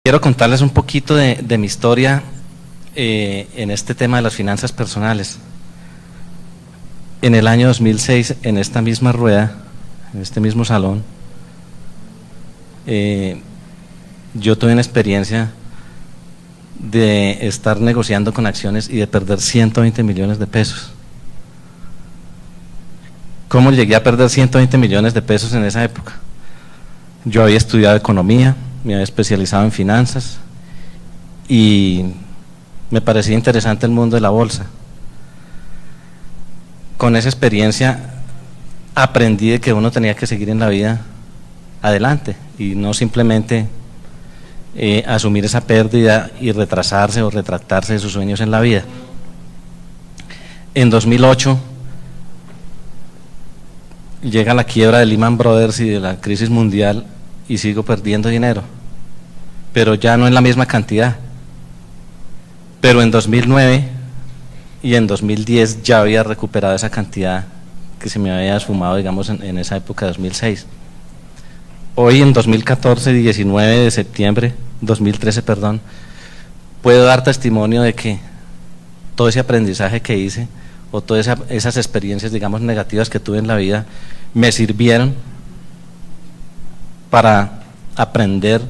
Quiero contarles un poquito de mi historia en este tema de las finanzas personales. En el año 2006, en esta misma rueda, en este mismo salón, yo tuve una experiencia de estar negociando con acciones y de perder 120 millones de pesos. ¿Cómo llegué a perder 120 millones de pesos en esa época? Yo había estudiado economía, me había especializado en finanzas y me parecía interesante el mundo de la bolsa. Con esa experiencia aprendí de que uno tenía que seguir en la vida adelante y no simplemente asumir esa pérdida y retrasarse o retractarse de sus sueños en la vida. En 2008 llega la quiebra de Lehman Brothers y de la crisis mundial y sigo perdiendo dinero, pero ya no en la misma cantidad. Pero en 2009 y en 2010 ya había recuperado esa cantidad que se me había esfumado, digamos, en esa época de 2006. Hoy en 2014, 19 de septiembre, 2013, perdón, puedo dar testimonio de que todo ese aprendizaje que hice o todas esas experiencias, digamos, negativas que tuve en la vida me sirvieron para aprender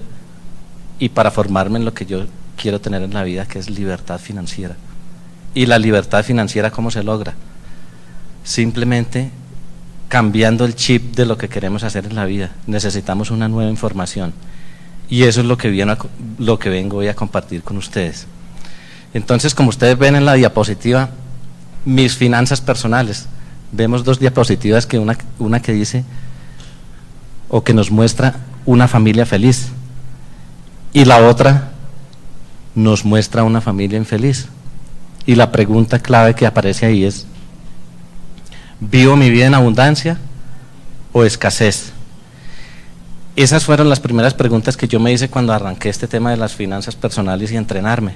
y para formarme en lo que yo quiero tener en la vida, que es libertad financiera. ¿Y la libertad financiera cómo se logra? Simplemente cambiando el chip de lo que queremos hacer en la vida. Necesitamos una nueva información y eso es lo que vengo hoy a compartir con ustedes. Entonces, como ustedes ven en la diapositiva, mis finanzas personales, vemos dos diapositivas, que una que dice o que nos muestra una familia feliz y la otra nos muestra una familia infeliz. Y la pregunta clave que aparece ahí es: ¿vivo mi vida en abundancia o escasez? Esas fueron las primeras preguntas que yo me hice cuando arranqué este tema de las finanzas personales y entrenarme.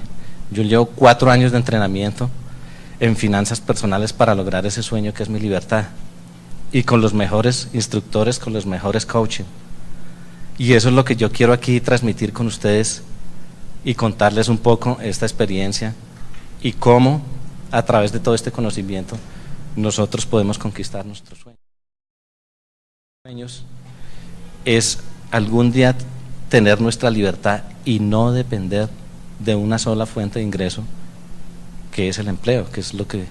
Yo llevo 4 años de entrenamiento en finanzas personales para lograr ese sueño que es mi libertad, y con los mejores instructores, con los mejores coaching. Y eso es lo que yo quiero aquí transmitir con ustedes y contarles un poco esta experiencia y cómo a través de todo este conocimiento nosotros podemos conquistar nuestros sueños. Sueños es algún día tener nuestra libertad y no depender de una sola fuente de ingreso, que es el empleo, que es lo que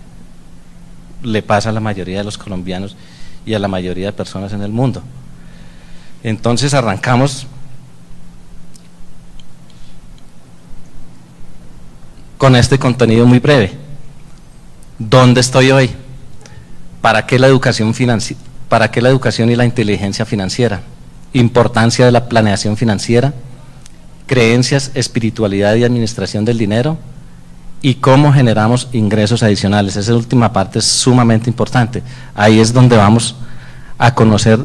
le pasa a la mayoría de los colombianos y a la mayoría de personas en el mundo. Entonces arrancamos con este contenido muy breve. ¿Dónde estoy hoy? ¿Para qué la educación financiera? ¿Para qué la educación y la inteligencia financiera? Importancia de la planeación financiera, creencias, espiritualidad y administración del dinero, y cómo generamos ingresos adicionales. Esa última parte es sumamente importante. Ahí es donde vamos a conocer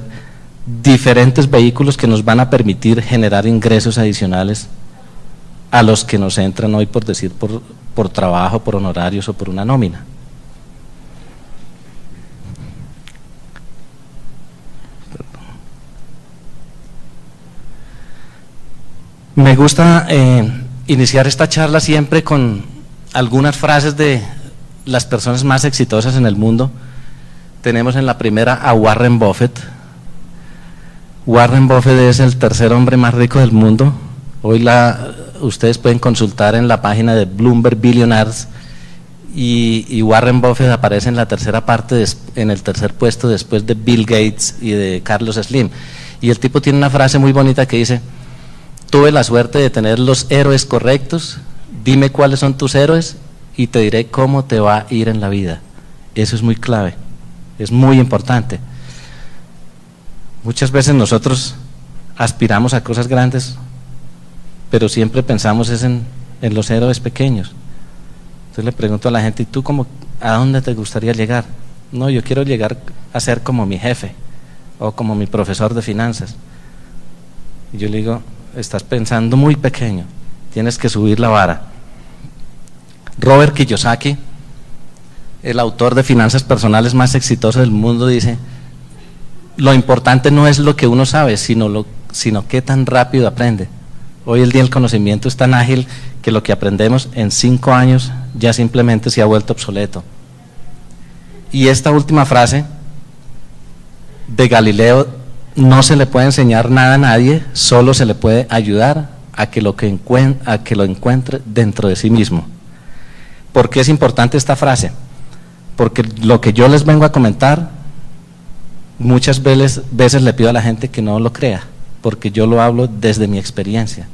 diferentes vehículos que nos van a permitir generar ingresos adicionales a los que nos entran hoy, por decir, por trabajo, por honorarios o por una nómina. Me gusta iniciar esta charla siempre con algunas frases de las personas más exitosas en el mundo. Tenemos en la primera a Warren Buffett. Warren Buffett es el tercer hombre más rico del mundo. Hoy ustedes pueden consultar en la página de Bloomberg Billionaires y Warren Buffett aparece en la tercera parte, en el tercer puesto, después de Bill Gates y de Carlos Slim. Y el tipo tiene una frase muy bonita que dice: tuve la suerte de tener los héroes correctos, dime cuáles son tus héroes y te diré cómo te va a ir en la vida. Eso es muy clave, es muy importante. Muchas veces nosotros aspiramos a cosas grandes, pero siempre pensamos en los héroes pequeños. Entonces le pregunto a la gente: ¿y tú a dónde te gustaría llegar? No, yo quiero llegar a ser como mi jefe o como mi profesor de finanzas. Y yo le digo: estás pensando muy pequeño, tienes que subir la vara. Robert Kiyosaki, el autor de finanzas personales más exitoso del mundo, dice: lo importante no es lo que uno sabe, sino qué tan rápido aprende Hoy el día el conocimiento es tan ágil que lo que aprendemos en 5 años ya simplemente se ha vuelto obsoleto. Y esta última frase de Galileo: no se le puede enseñar nada a nadie, solo se le puede ayudar a que lo encuentre dentro de sí mismo. ¿Por qué es importante esta frase? Porque lo que yo les vengo a comentar, muchas veces le pido a la gente que no lo crea, porque yo lo hablo desde mi experiencia.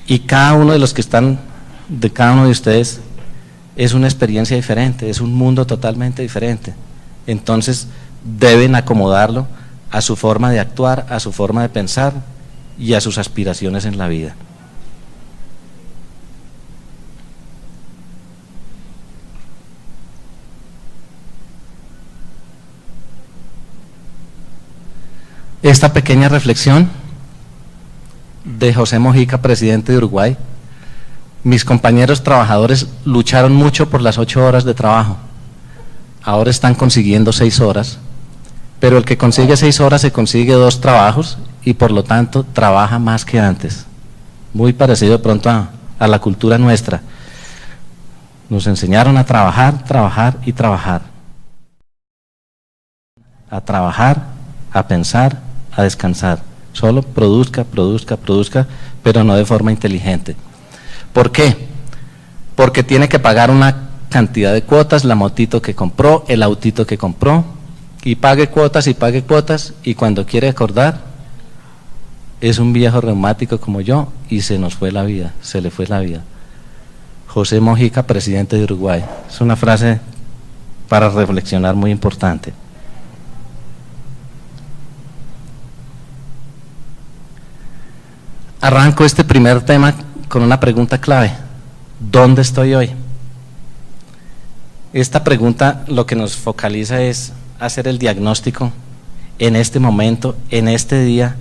Y cada uno de los que están, de cada uno de ustedes, es una experiencia diferente, es un mundo totalmente diferente. Entonces deben acomodarlo a su forma de actuar, a su forma de pensar y a sus aspiraciones en la vida. Esta pequeña reflexión de José Mojica, presidente de Uruguay: mis compañeros trabajadores lucharon mucho por las 8 horas de trabajo, ahora están consiguiendo 6 horas, pero el que consigue 6 horas se consigue 2 trabajos y por lo tanto trabaja más que antes. Muy parecido de pronto a la cultura nuestra. Nos enseñaron a trabajar, trabajar y trabajar. A trabajar, a pensar, a descansar. Solo produzca, produzca, produzca, pero no de forma inteligente. ¿Por qué? Porque tiene que pagar una cantidad de cuotas, la motito que compró, el autito que compró, y pague cuotas, y cuando quiere acordar, es un viejo reumático como yo, y se nos fue la vida, se le fue la vida. José Mojica, presidente de Uruguay. Es una frase para reflexionar muy importante. Arranco este primer tema con una pregunta clave: ¿dónde estoy hoy? Esta pregunta lo que nos focaliza es hacer el diagnóstico en este momento, en este día,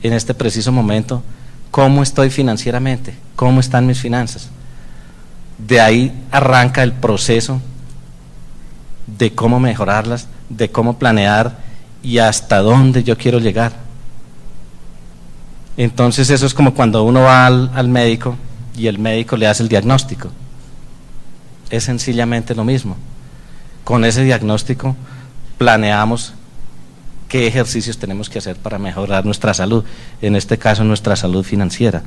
en este preciso momento. ¿Cómo estoy financieramente? ¿Cómo están mis finanzas? De ahí arranca el proceso de cómo mejorarlas, de cómo planear y hasta dónde yo quiero llegar. Entonces eso es como cuando uno va al médico y el médico le hace el diagnóstico. Es sencillamente lo mismo. Con ese diagnóstico planeamos qué ejercicios tenemos que hacer para mejorar nuestra salud, en este caso nuestra salud financiera.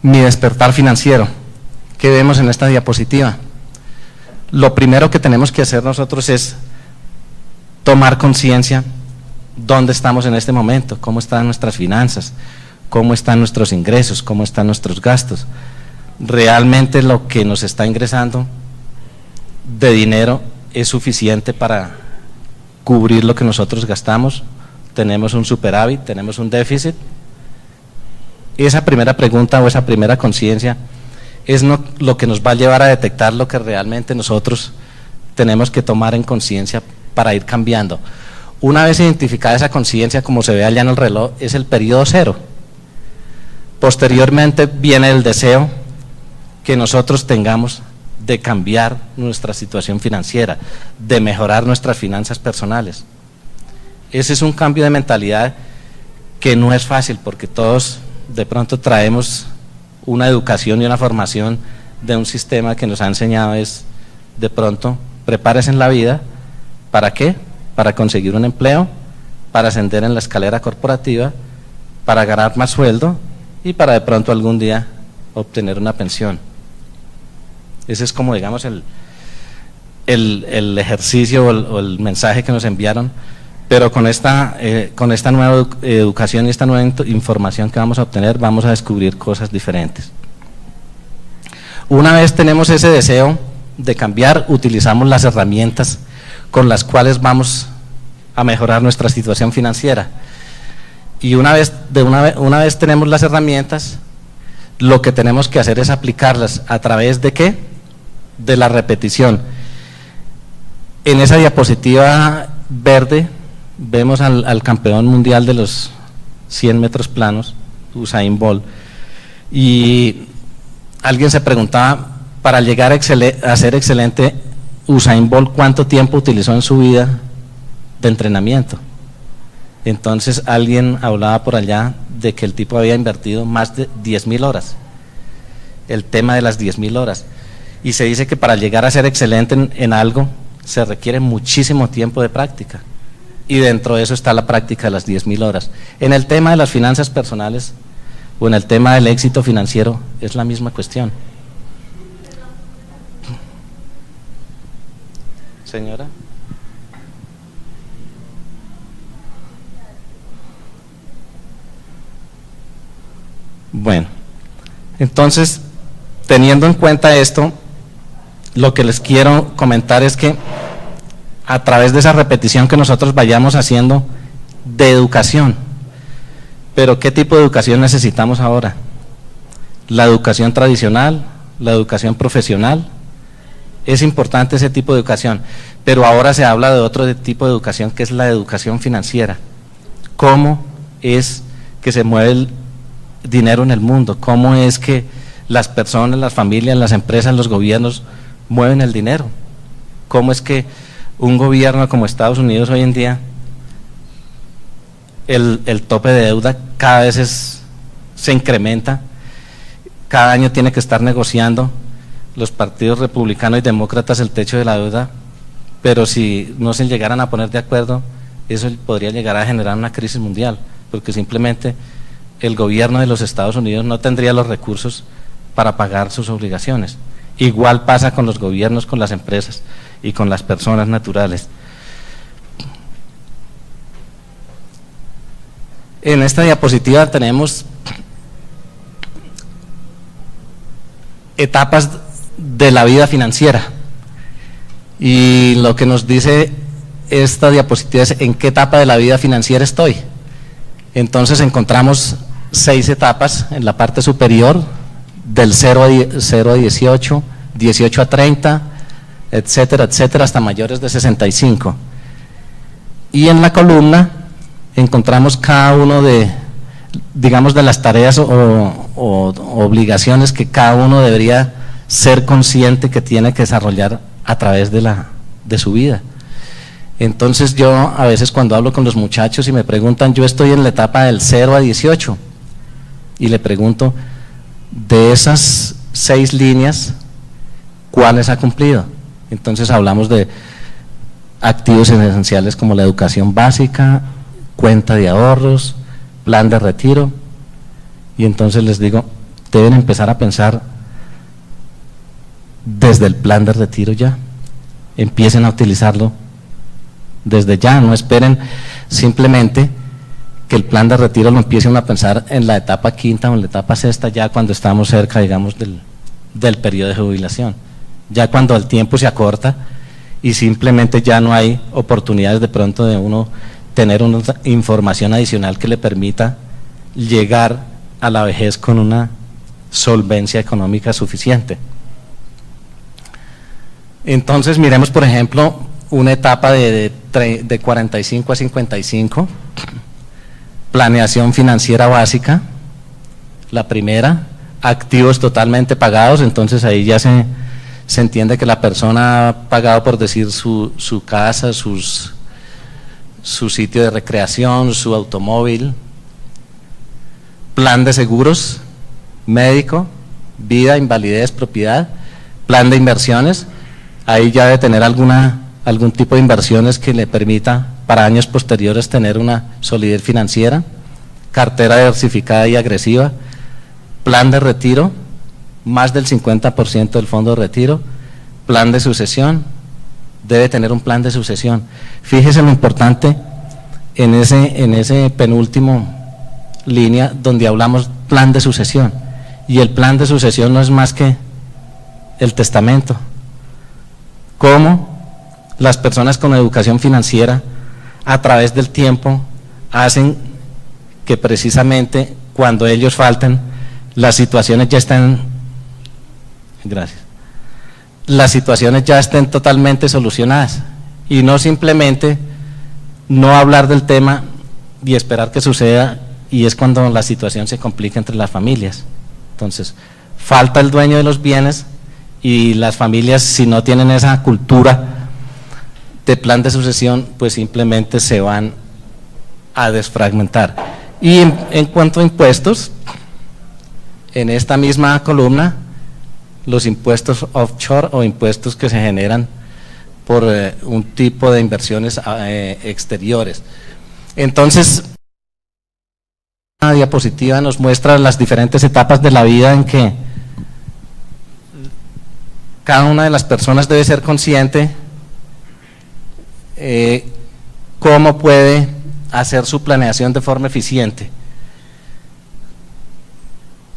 Mi despertar financiero. ¿Qué vemos en esta diapositiva? Lo primero que tenemos que hacer nosotros es tomar conciencia dónde estamos en este momento, cómo están nuestras finanzas, cómo están nuestros ingresos, cómo están nuestros gastos. ¿Realmente lo que nos está ingresando de dinero es suficiente para cubrir lo que nosotros gastamos? ¿Tenemos un superávit? ¿Tenemos un déficit? Esa primera pregunta o esa primera conciencia es lo que nos va a llevar a detectar lo que realmente nosotros tenemos que tomar en conciencia para ir cambiando. Una vez identificada esa conciencia, como se ve allá en el reloj, es el periodo 0. Posteriormente viene el deseo que nosotros tengamos de cambiar nuestra situación financiera, de mejorar nuestras finanzas personales. Ese es un cambio de mentalidad que no es fácil, porque todos de pronto traemos una educación y una formación de un sistema que nos ha enseñado es, de pronto, prepárese en la vida. ¿Para qué? Para conseguir un empleo, para ascender en la escalera corporativa, para ganar más sueldo y para de pronto algún día obtener una pensión. Ese es como, digamos, el ejercicio o el mensaje que nos enviaron. Pero con esta nueva educación y esta nueva información que vamos a obtener, vamos a descubrir cosas diferentes. Una vez tenemos ese deseo de cambiar, utilizamos las herramientas con las cuales vamos a mejorar nuestra situación financiera. Y una vez tenemos las herramientas, lo que tenemos que hacer es aplicarlas. ¿A través de qué? De la repetición. En esa diapositiva verde vemos al campeón mundial de los 100 metros planos, Usain Bolt, y alguien se preguntaba, para llegar a ser excelente, Usain Bolt cuánto tiempo utilizó en su vida de entrenamiento. Entonces alguien hablaba por allá de que el tipo había invertido más de 10.000 horas, el tema de las 10.000 horas, y se dice que para llegar a ser excelente en algo se requiere muchísimo tiempo de práctica, y dentro de eso está la práctica de las 10.000 horas. En el tema de las finanzas personales o en el tema del éxito financiero es la misma cuestión. Señora. Bueno, entonces, teniendo en cuenta esto, lo que les quiero comentar es que a través de esa repetición que nosotros vayamos haciendo de educación, pero ¿qué tipo de educación necesitamos ahora? La educación tradicional, la educación profesional. Es importante ese tipo de educación, pero ahora se habla de otro tipo de educación, que es la educación financiera. ¿Cómo es que se mueve el dinero en el mundo? ¿Cómo es que las personas, las familias, las empresas, los gobiernos mueven el dinero? ¿Cómo es que un gobierno como Estados Unidos hoy en día, el tope de deuda cada vez se incrementa, cada año tiene que estar negociando los partidos republicanos y demócratas el techo de la deuda, pero si no se llegaran a poner de acuerdo, eso podría llegar a generar una crisis mundial, porque simplemente el gobierno de los Estados Unidos no tendría los recursos para pagar sus obligaciones. Igual pasa con los gobiernos, con las empresas y con las personas naturales. En esta diapositiva tenemos etapas de la vida financiera, y lo que nos dice esta diapositiva es en qué etapa de la vida financiera estoy. Entonces encontramos 6 etapas en la parte superior, del 0 a 18, 18 a 30, etcétera, etcétera, hasta mayores de 65. Y en la columna encontramos cada uno de, digamos, de las tareas o obligaciones que cada uno debería ser consciente que tiene que desarrollar a través de su vida. Entonces yo a veces cuando hablo con los muchachos y me preguntan, yo estoy en la etapa del 0 a 18, y le pregunto, de esas 6 líneas, ¿cuáles ha cumplido? Entonces hablamos de activos esenciales como la educación básica, cuenta de ahorros, plan de retiro, y entonces les digo, deben empezar a pensar desde el plan de retiro ya, empiecen a utilizarlo desde ya, no esperen simplemente que el plan de retiro lo empiecen a pensar en la etapa 5ª o en la etapa 6ª, ya cuando estamos cerca, digamos, del periodo de jubilación, ya cuando el tiempo se acorta y simplemente ya no hay oportunidades de pronto de uno tener una información adicional que le permita llegar a la vejez con una solvencia económica suficiente. Entonces miremos por ejemplo una etapa de 45 a 55, planeación financiera básica, la primera, activos totalmente pagados. Entonces ahí ya se entiende que la persona ha pagado, por decir, su casa, su sitio de recreación, su automóvil. Plan de seguros, médico, vida, invalidez, propiedad. Plan de inversiones, ahí ya debe tener algún tipo de inversiones que le permita para años posteriores tener una solidez financiera. Cartera diversificada y agresiva. Plan de retiro, más del 50% del fondo de retiro. Plan de sucesión, debe tener un plan de sucesión. Fíjese lo importante en ese penúltimo línea donde hablamos plan de sucesión, y el plan de sucesión no es más que el testamento. Cómo las personas con educación financiera a través del tiempo hacen que precisamente cuando ellos faltan, las situaciones ya están, gracias, las situaciones ya estén totalmente solucionadas, y no simplemente no hablar del tema y esperar que suceda, y es cuando la situación se complica entre las familias. Entonces falta el dueño de los bienes y las familias, si no tienen esa cultura de plan de sucesión, pues simplemente se van a desfragmentar. Y en cuanto a impuestos, en esta misma columna, los impuestos offshore o impuestos que se generan por un tipo de inversiones exteriores. Entonces, una diapositiva nos muestra las diferentes etapas de la vida en que cada una de las personas debe ser consciente cómo puede hacer su planeación de forma eficiente.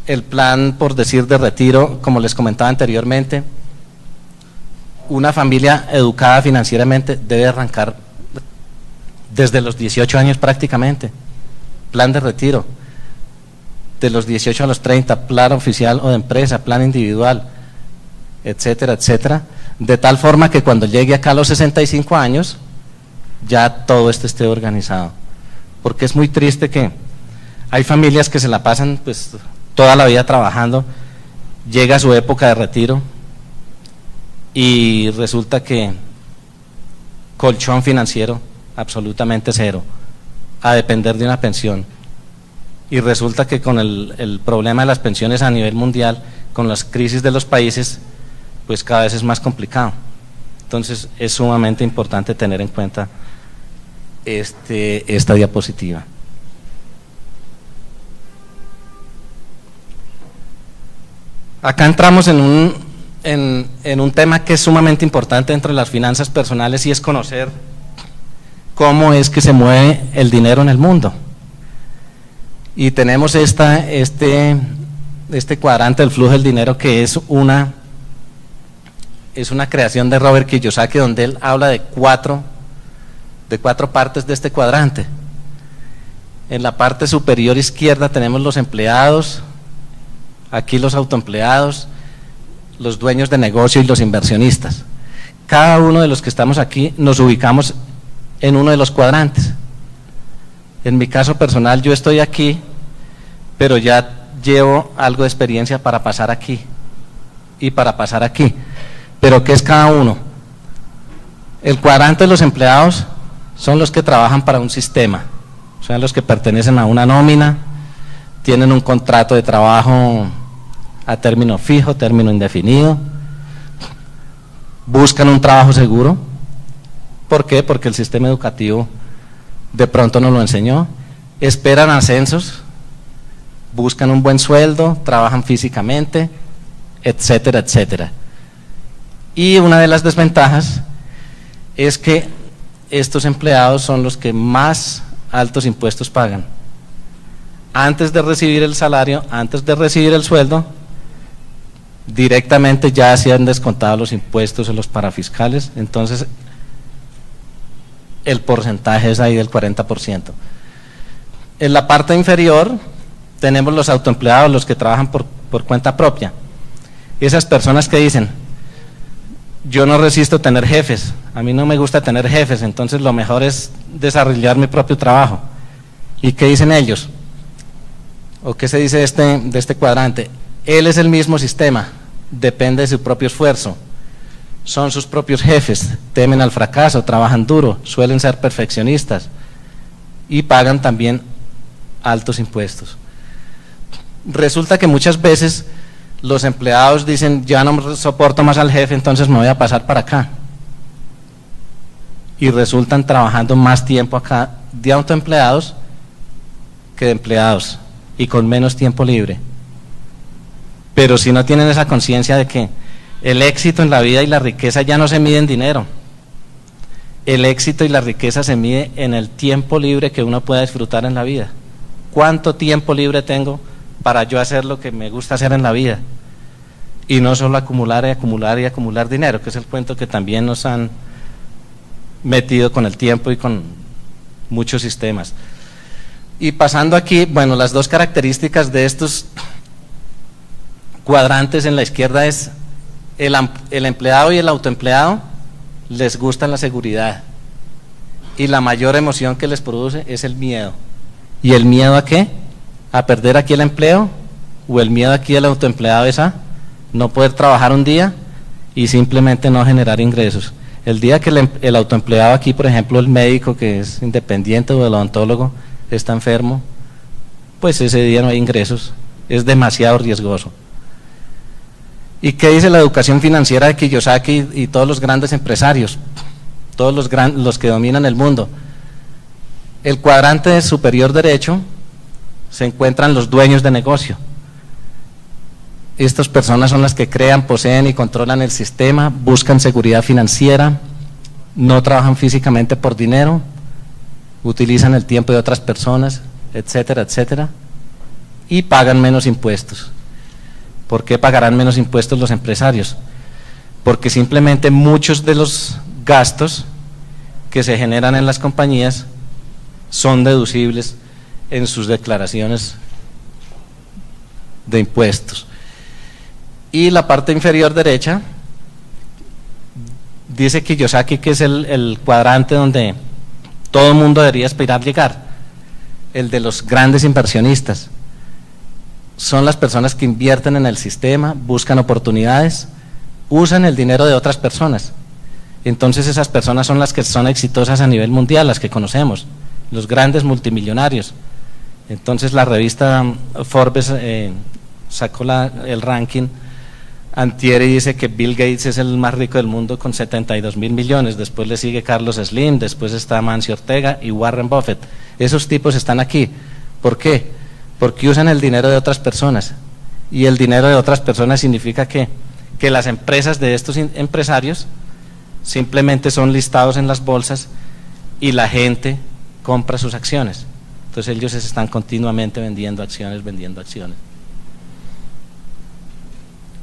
El plan, por decir, de retiro, como les comentaba anteriormente, una familia educada financieramente debe arrancar desde los 18 años prácticamente. Plan de retiro, de los 18 a los 30, plan oficial o de empresa, plan individual, etcétera, etcétera, de tal forma que cuando llegue acá a los 65 años, ya todo esto esté organizado. Porque es muy triste que hay familias que se la pasan pues toda la vida trabajando, llega su época de retiro y resulta que colchón financiero absolutamente cero, a depender de una pensión. Y resulta que con el problema de las pensiones a nivel mundial, con las crisis de los países, pues cada vez es más complicado. Entonces es sumamente importante tener en cuenta esta diapositiva. Acá entramos en un tema que es sumamente importante entre las finanzas personales y es conocer cómo es que se mueve el dinero en el mundo. Y tenemos este cuadrante del flujo del dinero que es una creación de Robert Kiyosaki, donde él habla de cuatro partes de este cuadrante. En la parte superior izquierda tenemos los empleados, aquí los autoempleados, los dueños de negocio y los inversionistas. Cada uno de los que estamos aquí nos ubicamos en uno de los cuadrantes. En mi caso personal yo estoy aquí, pero ya llevo algo de experiencia para pasar aquí y para pasar aquí. Pero ¿qué es cada uno? El cuadrante de los empleados son los que trabajan para un sistema, son los que pertenecen a una nómina, tienen un contrato de trabajo a término fijo, término indefinido, buscan un trabajo seguro. ¿Por qué? Porque el sistema educativo de pronto nos lo enseñó, esperan ascensos, buscan un buen sueldo, trabajan físicamente, etcétera, etcétera. Y una de las desventajas es que estos empleados son los que más altos impuestos pagan. Antes de recibir el salario, antes de recibir el sueldo, directamente ya se han descontado los impuestos o los parafiscales, entonces el porcentaje es ahí del 40%. En la parte inferior tenemos los autoempleados, los que trabajan por cuenta propia. Esas personas que dicen, yo no resisto tener jefes, a mí no me gusta tener jefes, entonces lo mejor es desarrollar mi propio trabajo. ¿Y qué dicen ellos? ¿O qué se dice de este cuadrante? Él es el mismo sistema, depende de su propio esfuerzo, son sus propios jefes, temen al fracaso, trabajan duro, suelen ser perfeccionistas y pagan también altos impuestos. Resulta que muchas veces los empleados dicen, ya no soporto más al jefe, entonces me voy a pasar para acá. Y resultan trabajando más tiempo acá de autoempleados que de empleados y con menos tiempo libre. Pero si no tienen esa conciencia de que el éxito en la vida y la riqueza ya no se mide en dinero, el éxito y la riqueza se mide en el tiempo libre que uno pueda disfrutar en la vida. ¿Cuánto tiempo libre tengo para yo hacer lo que me gusta hacer en la vida? Y no solo acumular y acumular y acumular dinero, que es el cuento que también nos han metido con el tiempo y con muchos sistemas. Y pasando aquí, bueno, las dos características de estos cuadrantes en la izquierda es el empleado y el autoempleado les gusta la seguridad y la mayor emoción que les produce es el miedo. ¿Y el miedo a qué? ¿A perder aquí el empleo? ¿O el miedo aquí del autoempleado es a no poder trabajar un día? y simplemente no generar ingresos. El día que el autoempleado aquí, por ejemplo, el médico que es independiente o el odontólogo está enfermo, pues ese día no hay ingresos, es demasiado riesgoso. ¿Y qué dice la educación financiera de Kiyosaki y todos los grandes empresarios, todos los que dominan el mundo? El cuadrante superior derecho se encuentran los dueños de negocio. Estas personas son las que crean, poseen y controlan el sistema, buscan seguridad financiera, no trabajan físicamente por dinero, utilizan el tiempo de otras personas, etcétera, etcétera, y pagan menos impuestos. ¿Por qué pagarán menos impuestos los empresarios? Porque simplemente muchos de los gastos que se generan en las compañías son deducibles en sus declaraciones de impuestos. Y la parte inferior derecha dice Kiyosaki que es el cuadrante donde todo el mundo debería aspirar llegar, el de los grandes inversionistas. Son las personas que invierten en el sistema, buscan oportunidades, usan el dinero de otras personas. Entonces esas personas son las que son exitosas a nivel mundial, las que conocemos, los grandes multimillonarios. Entonces la revista Forbes sacó el ranking antier y dice que Bill Gates es el más rico del mundo con 72.000 millones, después le sigue Carlos Slim, después está Mancio Ortega y Warren Buffett. Esos tipos están aquí. ¿Por qué? Porque usan el dinero de otras personas, y el dinero de otras personas significa que las empresas de estos empresarios simplemente son listados en las bolsas y la gente compra sus acciones. Entonces ellos están continuamente vendiendo acciones.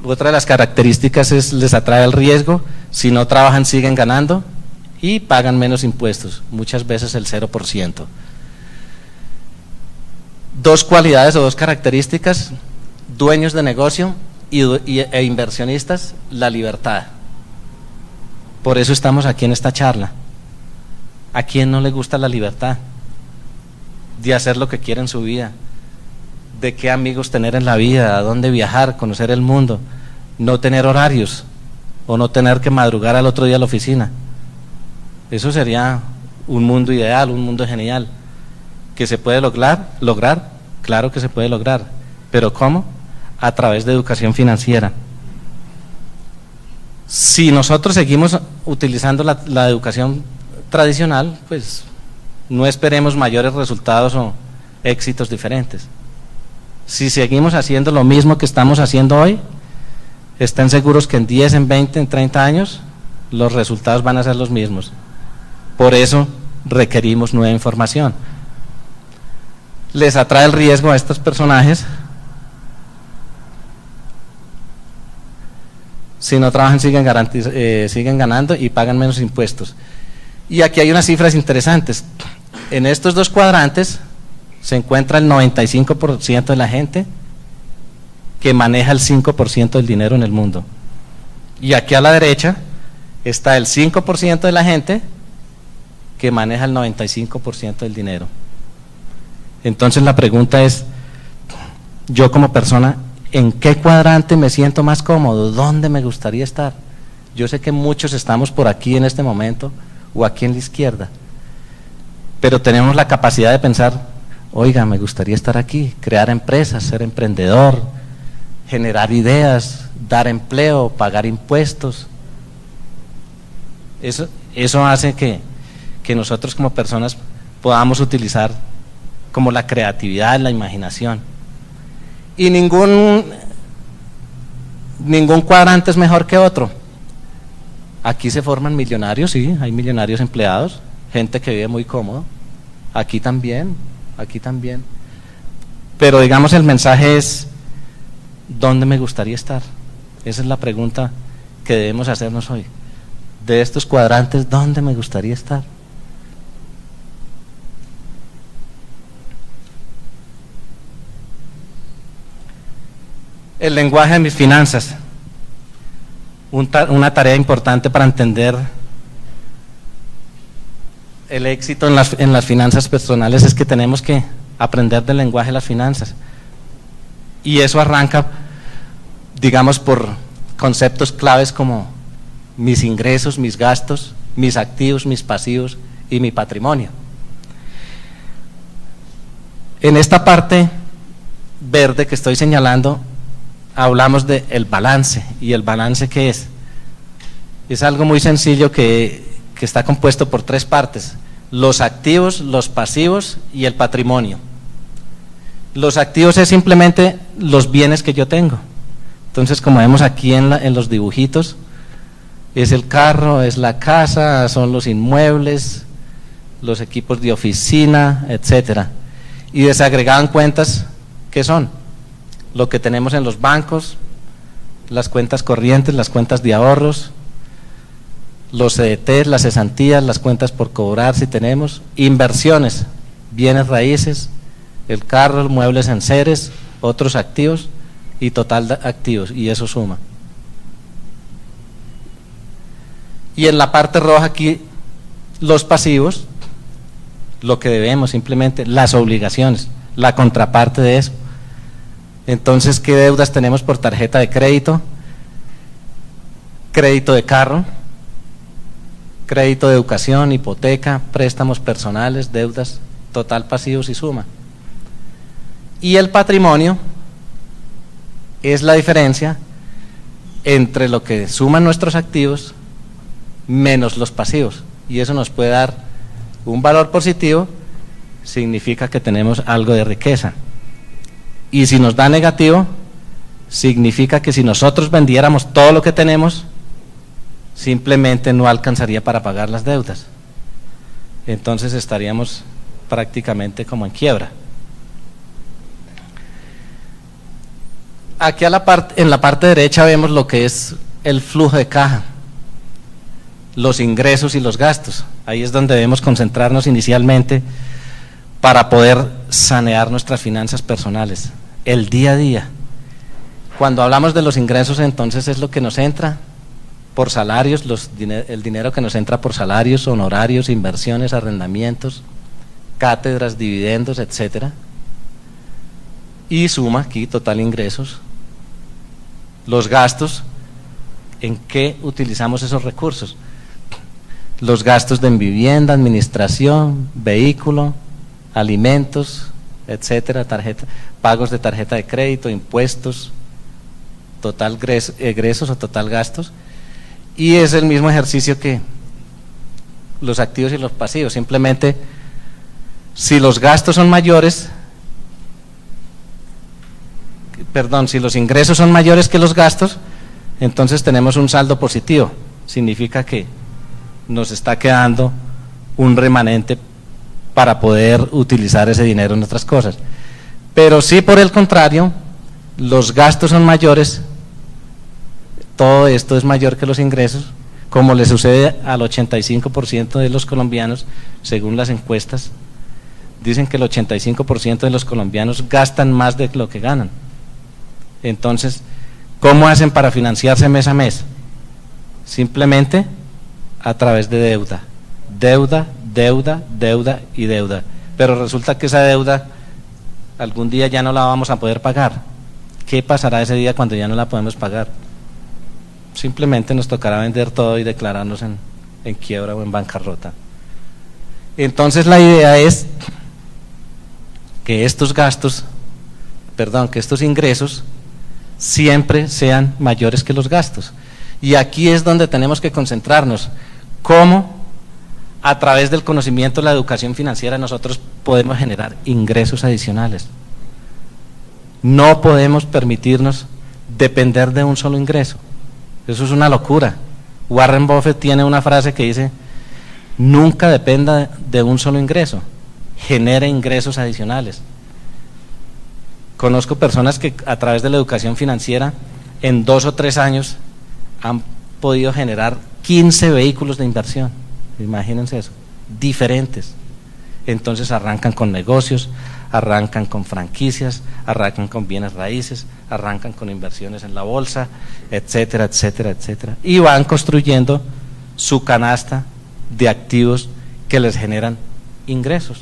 Otra de las características es les atrae el riesgo, si no trabajan siguen ganando y pagan menos impuestos, muchas veces el 0%. Dos cualidades o dos características, dueños de negocio e inversionistas, la libertad. Por eso estamos aquí en esta charla. ¿A quién no le gusta la libertad de hacer lo que quiere en su vida? De qué amigos tener en la vida, a dónde viajar, conocer el mundo, no tener horarios o no tener que madrugar al otro día a la oficina. Eso sería un mundo ideal, un mundo genial. ¿Que se puede lograr? Claro que se puede lograr. ¿Pero cómo? A través de educación financiera. Si nosotros seguimos utilizando la educación tradicional, pues no esperemos mayores resultados o éxitos diferentes. Si seguimos haciendo lo mismo que estamos haciendo hoy, estén seguros que en 10, en 20, en 30 años, los resultados van a ser los mismos. Por eso requerimos nueva información. Les atrae el riesgo a estos personajes. Si no trabajan siguen ganando y pagan menos impuestos. Y aquí hay unas cifras interesantes. En estos dos cuadrantes se encuentra el 95% de la gente que maneja el 5% del dinero en el mundo. Y aquí a la derecha está el 5% de la gente que maneja el 95% del dinero. Entonces la pregunta es, yo como persona, ¿en qué cuadrante me siento más cómodo? ¿Dónde me gustaría estar? Yo sé que muchos estamos por aquí en este momento o aquí en la izquierda, pero tenemos la capacidad de pensar, oiga, me gustaría estar aquí, crear empresas, ser emprendedor, generar ideas, dar empleo, pagar impuestos. Eso hace que nosotros como personas podamos utilizar como la creatividad, la imaginación. Y ningún cuadrante es mejor que otro. Aquí se forman millonarios, sí, hay millonarios empleados, gente que vive muy cómodo. Aquí también. Pero digamos el mensaje es, ¿dónde me gustaría estar? Esa es la pregunta que debemos hacernos hoy. De estos cuadrantes, ¿dónde me gustaría estar? El lenguaje de mis finanzas. Una tarea importante para entender el éxito en las finanzas personales es que tenemos que aprender del lenguaje de las finanzas. Y eso arranca, digamos, por conceptos claves como mis ingresos, mis gastos, mis activos, mis pasivos y mi patrimonio. En esta parte verde que estoy señalando, hablamos del balance. ¿Y el balance qué es? Es algo muy sencillo que está compuesto por tres partes: los activos, los pasivos y el patrimonio. Los activos es simplemente los bienes que yo tengo. Entonces, como vemos aquí en los dibujitos, es el carro, es la casa, son los inmuebles, los equipos de oficina, etcétera. Y desagregaban cuentas, ¿qué son? Lo que tenemos en los bancos, las cuentas corrientes, las cuentas de ahorros, los CDTs, las cesantías, las cuentas por cobrar si tenemos, inversiones, bienes raíces, el carro, muebles enseres, otros activos y total de activos, y eso suma. Y en la parte roja aquí, los pasivos, lo que debemos simplemente, las obligaciones, la contraparte de eso. Entonces, ¿qué deudas tenemos por tarjeta de crédito? Crédito de carro, crédito de educación, hipoteca, préstamos personales, deudas, total, pasivos y suma. Y el patrimonio es la diferencia entre lo que suman nuestros activos menos los pasivos, y eso nos puede dar un valor positivo, significa que tenemos algo de riqueza, y si nos da negativo, significa que si nosotros vendiéramos todo lo que tenemos, simplemente no alcanzaría para pagar las deudas, entonces estaríamos prácticamente como en quiebra. Aquí en la parte derecha vemos lo que es el flujo de caja, los ingresos y los gastos. Ahí es donde debemos concentrarnos inicialmente para poder sanear nuestras finanzas personales, el día a día. Cuando hablamos de los ingresos, entonces es lo que nos entra por salarios, el dinero que nos entra por salarios, honorarios, inversiones, arrendamientos, cátedras, dividendos, etcétera. Y suma aquí total ingresos. Los gastos, ¿en qué utilizamos esos recursos? Los gastos de vivienda, administración, vehículo, alimentos, etcétera, pagos de tarjeta de crédito, impuestos, total egresos o total gastos. Y es el mismo ejercicio que los activos y los pasivos, simplemente si los gastos son mayores, si los ingresos son mayores que los gastos, entonces tenemos un saldo positivo, significa que nos está quedando un remanente para poder utilizar ese dinero en otras cosas. Pero si por el contrario, los gastos son mayores, todo esto es mayor que los ingresos, como le sucede al 85% de los colombianos, según las encuestas, dicen que el 85% de los colombianos gastan más de lo que ganan. Entonces, ¿cómo hacen para financiarse mes a mes? Simplemente a través de deuda, deuda, deuda, deuda y deuda. Pero resulta que esa deuda algún día ya no la vamos a poder pagar. ¿Qué pasará ese día cuando ya no la podemos pagar? Simplemente nos tocará vender todo y declararnos en quiebra o en bancarrota. Entonces la idea es que estos ingresos siempre sean mayores que los gastos. Y aquí es donde tenemos que concentrarnos, cómo a través del conocimiento de la educación financiera nosotros podemos generar ingresos adicionales. No podemos permitirnos depender de un solo ingreso, eso es una locura. Warren Buffett tiene una frase que dice: nunca dependa de un solo ingreso, genere ingresos adicionales. Conozco personas que a través de la educación financiera en 2 o 3 años han podido generar 15 vehículos de inversión, imagínense eso, diferentes. Entonces arrancan con negocios, arrancan con franquicias, arrancan con bienes raíces, arrancan con inversiones en la bolsa, etcétera, etcétera, etcétera. Y van construyendo su canasta de activos que les generan ingresos.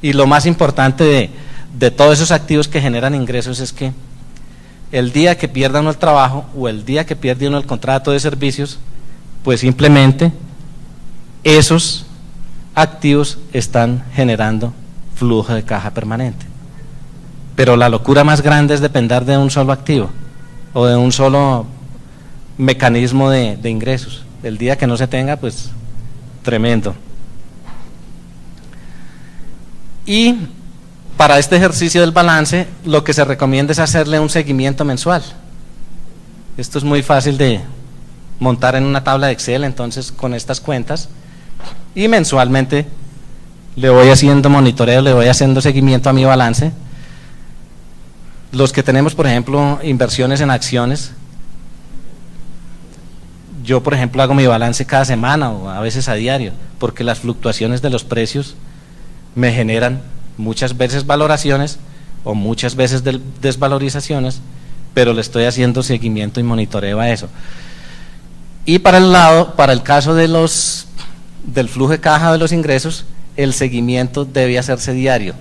Y lo más importante de todos esos activos que generan ingresos es que el día que pierda uno el trabajo o el día que pierde uno el contrato de servicios, pues simplemente esos activos están generando flujo de caja permanente. Pero la locura más grande es depender de un solo activo o de un solo mecanismo de ingresos. El día que no se tenga, pues tremendo. Y para este ejercicio del balance, lo que se recomienda es hacerle un seguimiento mensual. Esto es muy fácil de montar en una tabla de Excel, entonces con estas cuentas, y mensualmente le voy haciendo monitoreo, le voy haciendo seguimiento a mi balance. Los que tenemos, por ejemplo, inversiones en acciones, yo, por ejemplo, hago mi balance cada semana o a veces a diario, porque las fluctuaciones de los precios me generan muchas veces valoraciones o muchas veces desvalorizaciones, pero le estoy haciendo seguimiento y monitoreo a eso. Y para el caso de del flujo de caja de los ingresos, el seguimiento debe hacerse diario.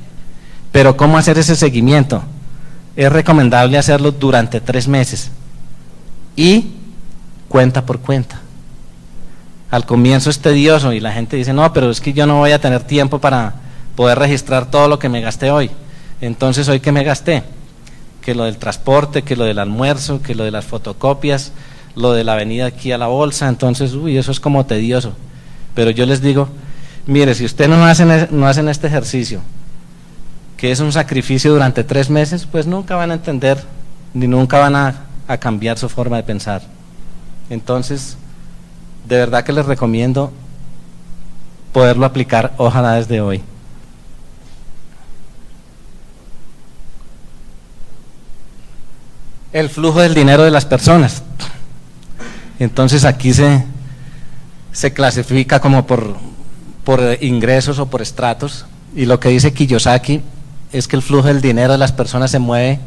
Pero ¿cómo hacer ese seguimiento? Es recomendable hacerlo durante 3 meses y cuenta por cuenta. Al comienzo es tedioso y la gente dice, no, pero es que yo no voy a tener tiempo para poder registrar todo lo que me gasté hoy. Entonces, ¿hoy qué me gasté? Que lo del transporte, que lo del almuerzo, que lo de las fotocopias, lo de la venida aquí a la bolsa. Entonces, eso es como tedioso. Pero yo les digo, mire, si ustedes no hacen este ejercicio, que es un sacrificio durante 3 meses, pues nunca van a entender, ni nunca van a cambiar su forma de pensar. Entonces, de verdad que les recomiendo poderlo aplicar, ojalá desde hoy. El flujo del dinero de las personas. Entonces aquí se clasifica como por ingresos o por estratos, y lo que dice Kiyosaki es que el flujo del dinero de las personas se mueve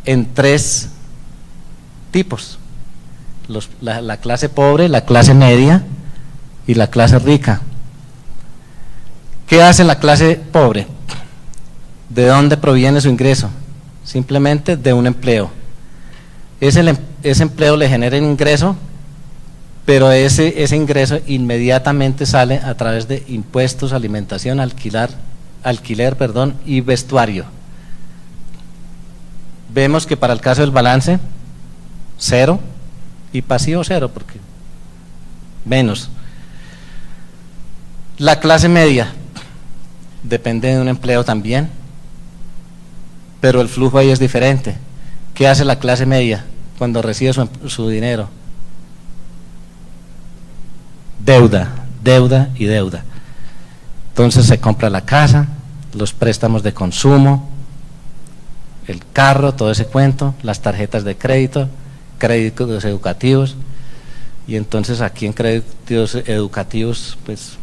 en 3 tipos: la clase pobre, la clase media y la clase rica. ¿Qué hace la clase pobre? ¿De dónde proviene su ingreso? Simplemente de un empleo. Ese empleo le genera un ingreso, pero ese ingreso inmediatamente sale a través de impuestos, alimentación, alquiler, y vestuario. Vemos que para el caso del balance, 0, y pasivo 0, porque menos. La clase media depende de un empleo también, pero el flujo ahí es diferente. ¿Qué hace la clase media cuando recibe su dinero? Deuda, deuda y deuda. Entonces se compra la casa, los préstamos de consumo, el carro, todo ese cuento, las tarjetas de créditos educativos. Y entonces aquí en créditos educativos, pues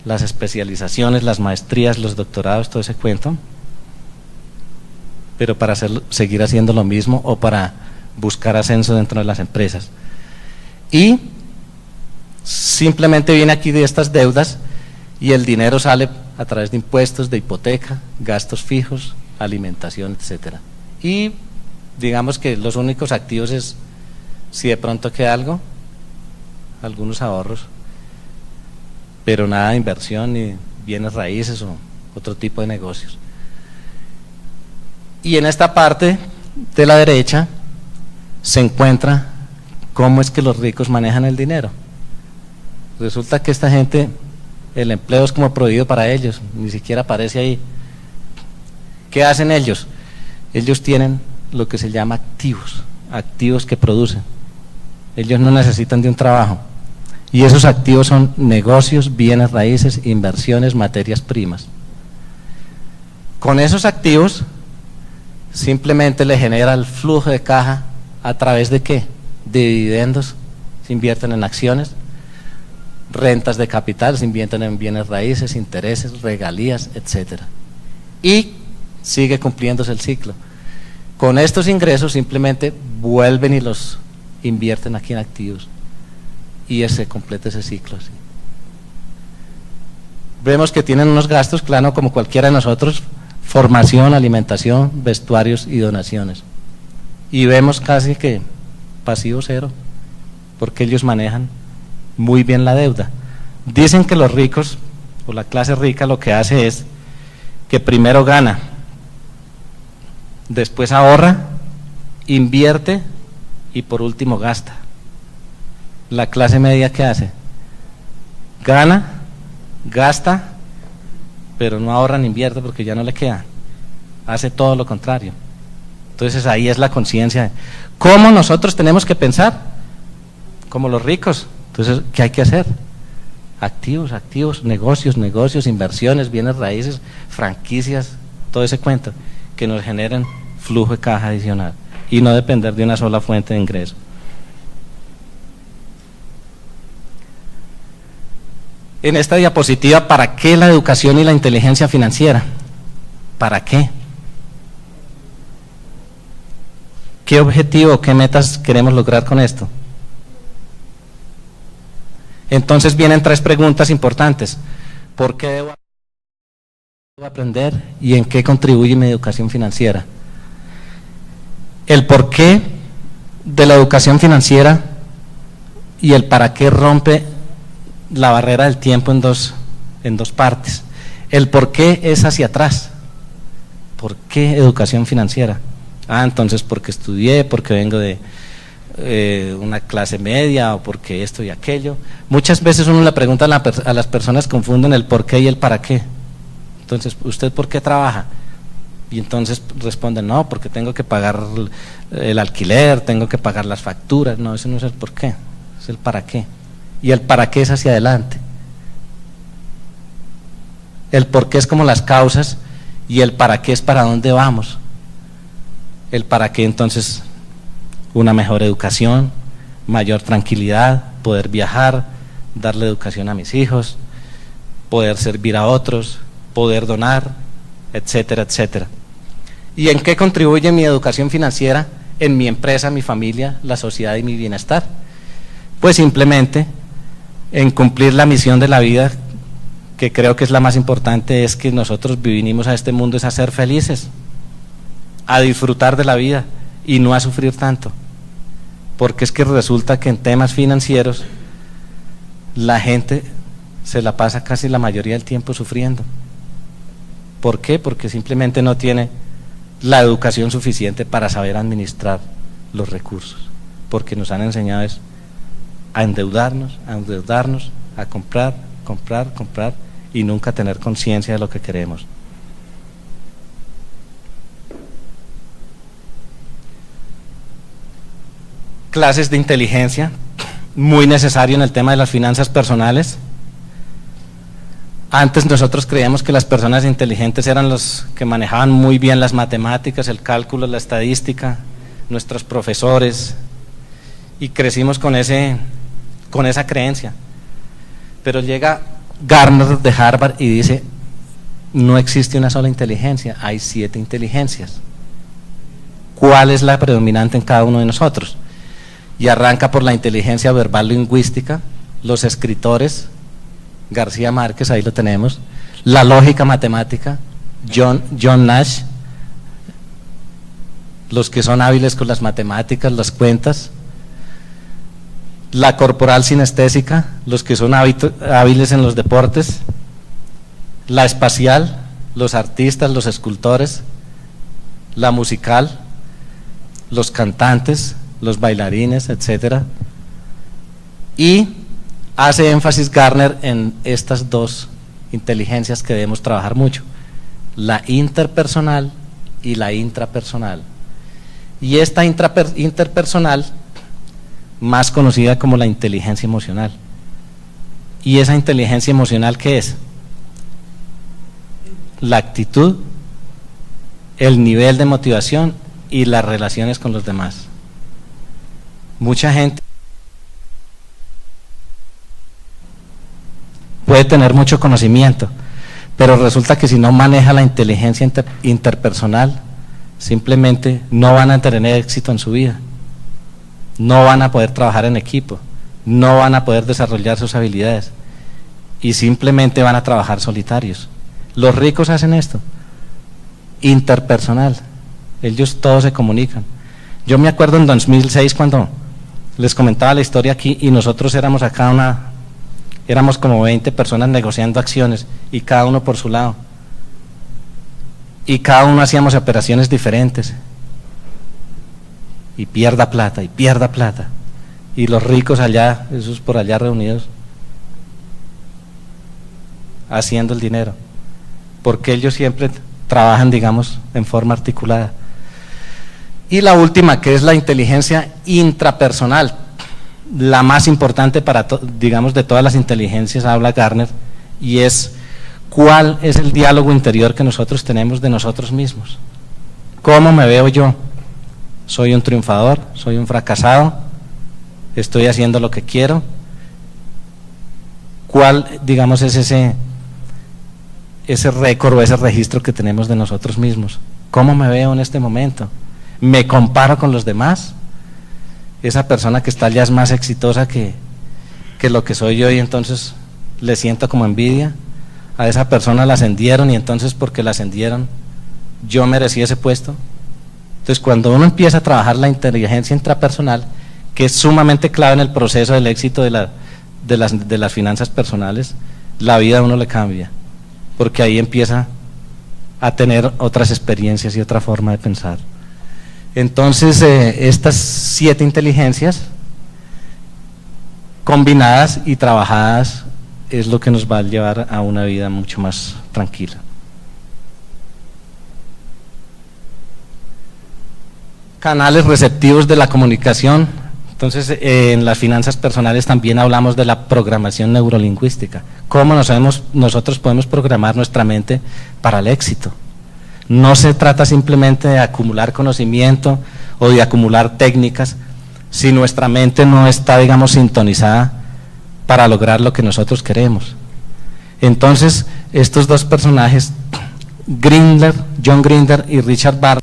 las especializaciones, las maestrías, los doctorados, todo ese cuento, pero para seguir haciendo lo mismo o para buscar ascenso dentro de las empresas. Y simplemente viene aquí de estas deudas y el dinero sale a través de impuestos, de hipoteca, gastos fijos, alimentación, etcétera. Y digamos que los únicos activos es, si de pronto queda algo, algunos ahorros, pero nada de inversión ni bienes raíces o otro tipo de negocios. Y en esta parte de la derecha se encuentra cómo es que los ricos manejan el dinero. Resulta que esta gente, el empleo es como prohibido para ellos, ni siquiera aparece ahí. ¿Qué hacen ellos? Ellos tienen lo que se llama activos que producen. Ellos no necesitan de un trabajo. Y esos activos son negocios, bienes raíces, inversiones, materias primas. Con esos activos simplemente le genera el flujo de caja a través de ¿qué? De dividendos, se invierten en acciones, rentas de capital, se invierten en bienes raíces, intereses, regalías, etcétera. Y sigue cumpliéndose el ciclo. Con estos ingresos simplemente vuelven y los invierten aquí en activos y se completa ese ciclo así. Vemos que tienen unos gastos, claro, como cualquiera de nosotros: formación, alimentación, vestuarios y donaciones. Y vemos casi que pasivo 0, porque ellos manejan muy bien la deuda. Dicen que los ricos, o la clase rica, lo que hace es que primero gana, después ahorra, invierte y por último gasta. La clase media, ¿qué hace? Gana, gasta, pero no ahorra ni invierte porque ya no le queda. Hace todo lo contrario. Entonces ahí es la conciencia. ¿Cómo nosotros tenemos que pensar? Como los ricos. Entonces, ¿qué hay que hacer? Activos, activos, negocios, negocios, inversiones, bienes raíces, franquicias, todo ese cuento, que nos generen flujo de caja adicional y no depender de una sola fuente de ingreso. En esta diapositiva, ¿para qué la educación y la inteligencia financiera? ¿Para qué? ¿Qué objetivo, qué metas queremos lograr con esto? Entonces vienen 3 preguntas importantes. ¿Por qué debo aprender y en qué contribuye mi educación financiera? El por qué de la educación financiera y el para qué rompe la barrera del tiempo en dos partes. El por qué es hacia atrás. ¿Por qué educación financiera? Entonces porque estudié, porque vengo de una clase media o porque esto y aquello. Muchas veces uno le pregunta a las personas, confunden el por qué y el para qué. Entonces, ¿usted por qué trabaja? Y entonces responden, no, porque tengo que pagar el alquiler, tengo que pagar las facturas. No, ese no es el por qué, es el para qué. Y el para qué es hacia adelante. El por qué es como las causas y el para qué es para dónde vamos. El para qué entonces una mejor educación, mayor tranquilidad, poder viajar, darle educación a mis hijos, poder servir a otros, poder donar, etcétera, etcétera. ¿Y en qué contribuye mi educación financiera en mi empresa, mi familia, la sociedad y mi bienestar? Pues simplemente en cumplir la misión de la vida, que creo que es la más importante, es que nosotros vinimos a este mundo es a ser felices, a disfrutar de la vida y no a sufrir tanto, porque es que resulta que en temas financieros la gente se la pasa casi la mayoría del tiempo sufriendo. ¿Por qué? Porque simplemente no tiene la educación suficiente para saber administrar los recursos, porque nos han enseñado es a endeudarnos, a comprar y nunca tener conciencia de lo que queremos. Clases de inteligencia, muy necesario en el tema de las finanzas personales. Antes nosotros creíamos que las personas inteligentes eran los que manejaban muy bien las matemáticas, el cálculo, la estadística, nuestros profesores, y crecimos con esa creencia. Pero llega Gartner de Harvard y dice, no existe una sola inteligencia, hay 7 inteligencias. ¿Cuál es la predominante en cada uno de nosotros? Y arranca por la inteligencia verbal lingüística, los escritores, García Márquez, ahí lo tenemos, la lógica matemática, John Nash, los que son hábiles con las matemáticas, las cuentas, la corporal sinestésica, los que son hábiles en los deportes, la espacial, los artistas, los escultores, la musical, los cantantes, los bailarines, etcétera. Y hace énfasis Gartner en estas 2 inteligencias que debemos trabajar mucho, la interpersonal y la intrapersonal. Y esta interpersonal, más conocida como la inteligencia emocional. ¿Y esa inteligencia emocional qué es? La actitud, el nivel de motivación y las relaciones con los demás. Mucha gente puede tener mucho conocimiento, pero resulta que si no maneja la inteligencia interpersonal, simplemente no van a tener éxito en su vida, no van a poder trabajar en equipo, no van a poder desarrollar sus habilidades y simplemente van a trabajar solitarios. Los ricos hacen esto, interpersonal, ellos todos se comunican. Yo me acuerdo en 2006 cuando les comentaba la historia aquí y nosotros éramos acá éramos como 20 personas negociando acciones y cada uno por su lado. Y cada uno hacíamos operaciones diferentes. Y pierda plata, y pierda plata. Y los ricos allá, esos por allá reunidos, haciendo el dinero. Porque ellos siempre trabajan, digamos, en forma articulada. Y la última, que es la inteligencia intrapersonal, la más importante para, digamos, de todas las inteligencias, habla Gartner, y es cuál es el diálogo interior que nosotros tenemos de nosotros mismos. ¿Cómo me veo yo? ¿Soy un triunfador? ¿Soy un fracasado? ¿Estoy haciendo lo que quiero? ¿Cuál, digamos, es ese récord o ese registro que tenemos de nosotros mismos? ¿Cómo me veo en este momento? ¿Me comparo con los demás? Esa persona que está allá es más exitosa que lo que soy yo y entonces le siento como envidia. A esa persona la ascendieron y entonces porque la ascendieron yo merecí ese puesto. Entonces cuando uno empieza a trabajar la inteligencia intrapersonal, que es sumamente clave en el proceso del éxito de las finanzas personales, la vida a uno le cambia, porque ahí empieza a tener otras experiencias y otra forma de pensar. Entonces estas 7 inteligencias combinadas y trabajadas es lo que nos va a llevar a una vida mucho más tranquila. Canales receptivos de la comunicación. Entonces, en las finanzas personales también hablamos de la programación neurolingüística. Cómo nosotros podemos programar nuestra mente para el éxito. No se trata simplemente de acumular conocimiento o de acumular técnicas, si nuestra mente no está, digamos, sintonizada para lograr lo que nosotros queremos. Entonces, estos dos personajes, John Grinder y Richard Barr,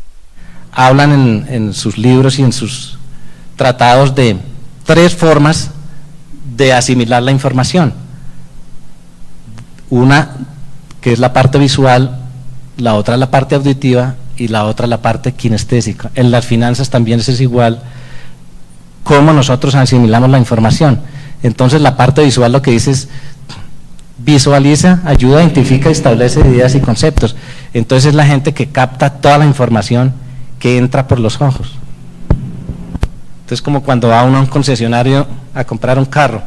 hablan en sus libros y en sus tratados de 3 formas de asimilar la información. Una que es la parte visual, la otra la parte auditiva y la otra la parte kinestésica. En las finanzas también es igual, cómo nosotros asimilamos la información. Entonces la parte visual lo que dice es visualiza, ayuda, identifica y establece ideas y conceptos. Entonces es la gente que capta toda la información que entra por los ojos. Entonces como cuando va uno a un concesionario a comprar un carro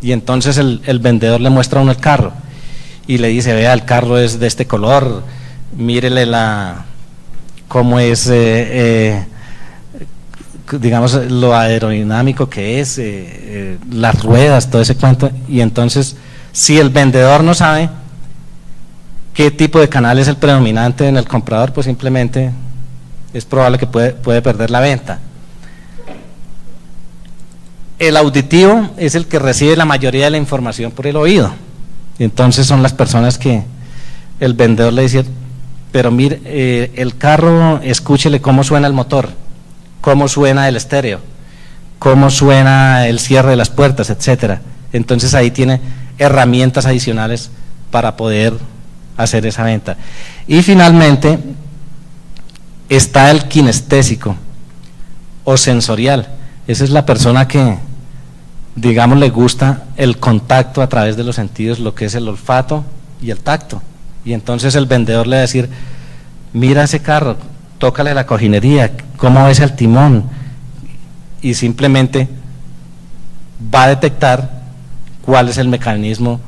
y entonces el vendedor le muestra a uno el carro y le dice, vea, el carro es de este color, mírele cómo es, digamos, lo aerodinámico que es, las ruedas, todo ese cuento. Y entonces, si el vendedor no sabe qué tipo de canal es el predominante en el comprador, pues simplemente es probable que puede perder la venta. El auditivo es el que recibe la mayoría de la información por el oído. Entonces son las personas que el vendedor le dice, pero mire, el carro, escúchele cómo suena el motor, cómo suena el estéreo, cómo suena el cierre de las puertas, etcétera. Entonces ahí tiene herramientas adicionales para poder hacer esa venta. Y finalmente está el kinestésico o sensorial. Esa es la persona que, digamos, le gusta el contacto a través de los sentidos, lo que es el olfato y el tacto. Y entonces el vendedor le va a decir, mira ese carro, tócale la cojinería, cómo es el timón, y simplemente va a detectar cuál es el mecanismo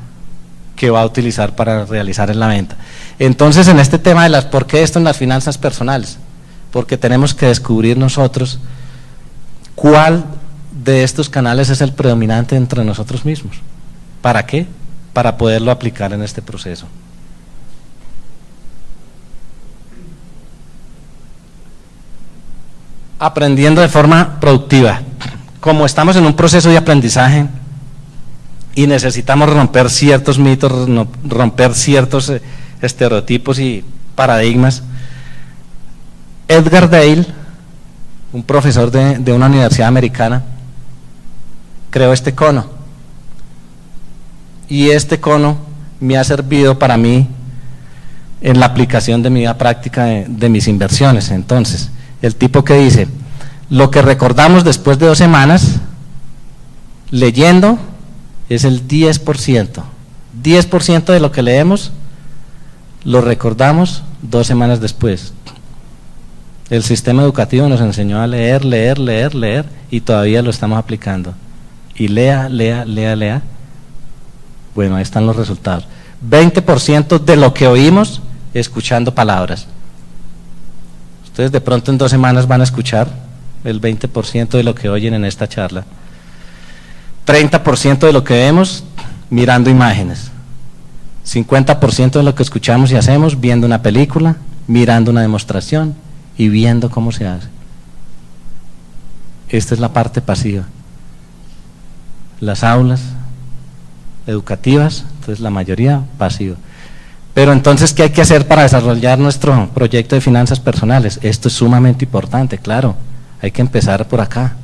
que va a utilizar para realizar en la venta. Entonces, en este tema de ¿por qué esto en las finanzas personales? Porque tenemos que descubrir nosotros cuál de estos canales es el predominante entre nosotros mismos. ¿Para qué? Para poderlo aplicar en este proceso. Aprendiendo de forma productiva. Como estamos en un proceso de aprendizaje y necesitamos romper ciertos mitos, romper ciertos estereotipos y paradigmas, Edgar Dale, un profesor de una universidad americana, creó este cono. Y este cono me ha servido para mí en la aplicación de mi vida práctica de mis inversiones. Entonces, el tipo que dice, lo que recordamos después de 2 semanas, leyendo, es el 10%. 10% de lo que leemos lo recordamos 2 semanas después. El sistema educativo nos enseñó a leer, leer, leer, leer, y todavía lo estamos aplicando. Y lea, lea, lea, lea. Bueno, ahí están los resultados. 20% de lo que oímos escuchando palabras. Ustedes de pronto en 2 semanas van a escuchar el 20% de lo que oyen en esta charla. 30% de lo que vemos mirando imágenes. 50% de lo que escuchamos y hacemos viendo una película, mirando una demostración y viendo cómo se hace. Esta es la parte pasiva. Las aulas educativas, entonces la mayoría pasiva. Pero entonces, ¿qué hay que hacer para desarrollar nuestro proyecto de finanzas personales? Esto es sumamente importante, claro. Hay que empezar por acá,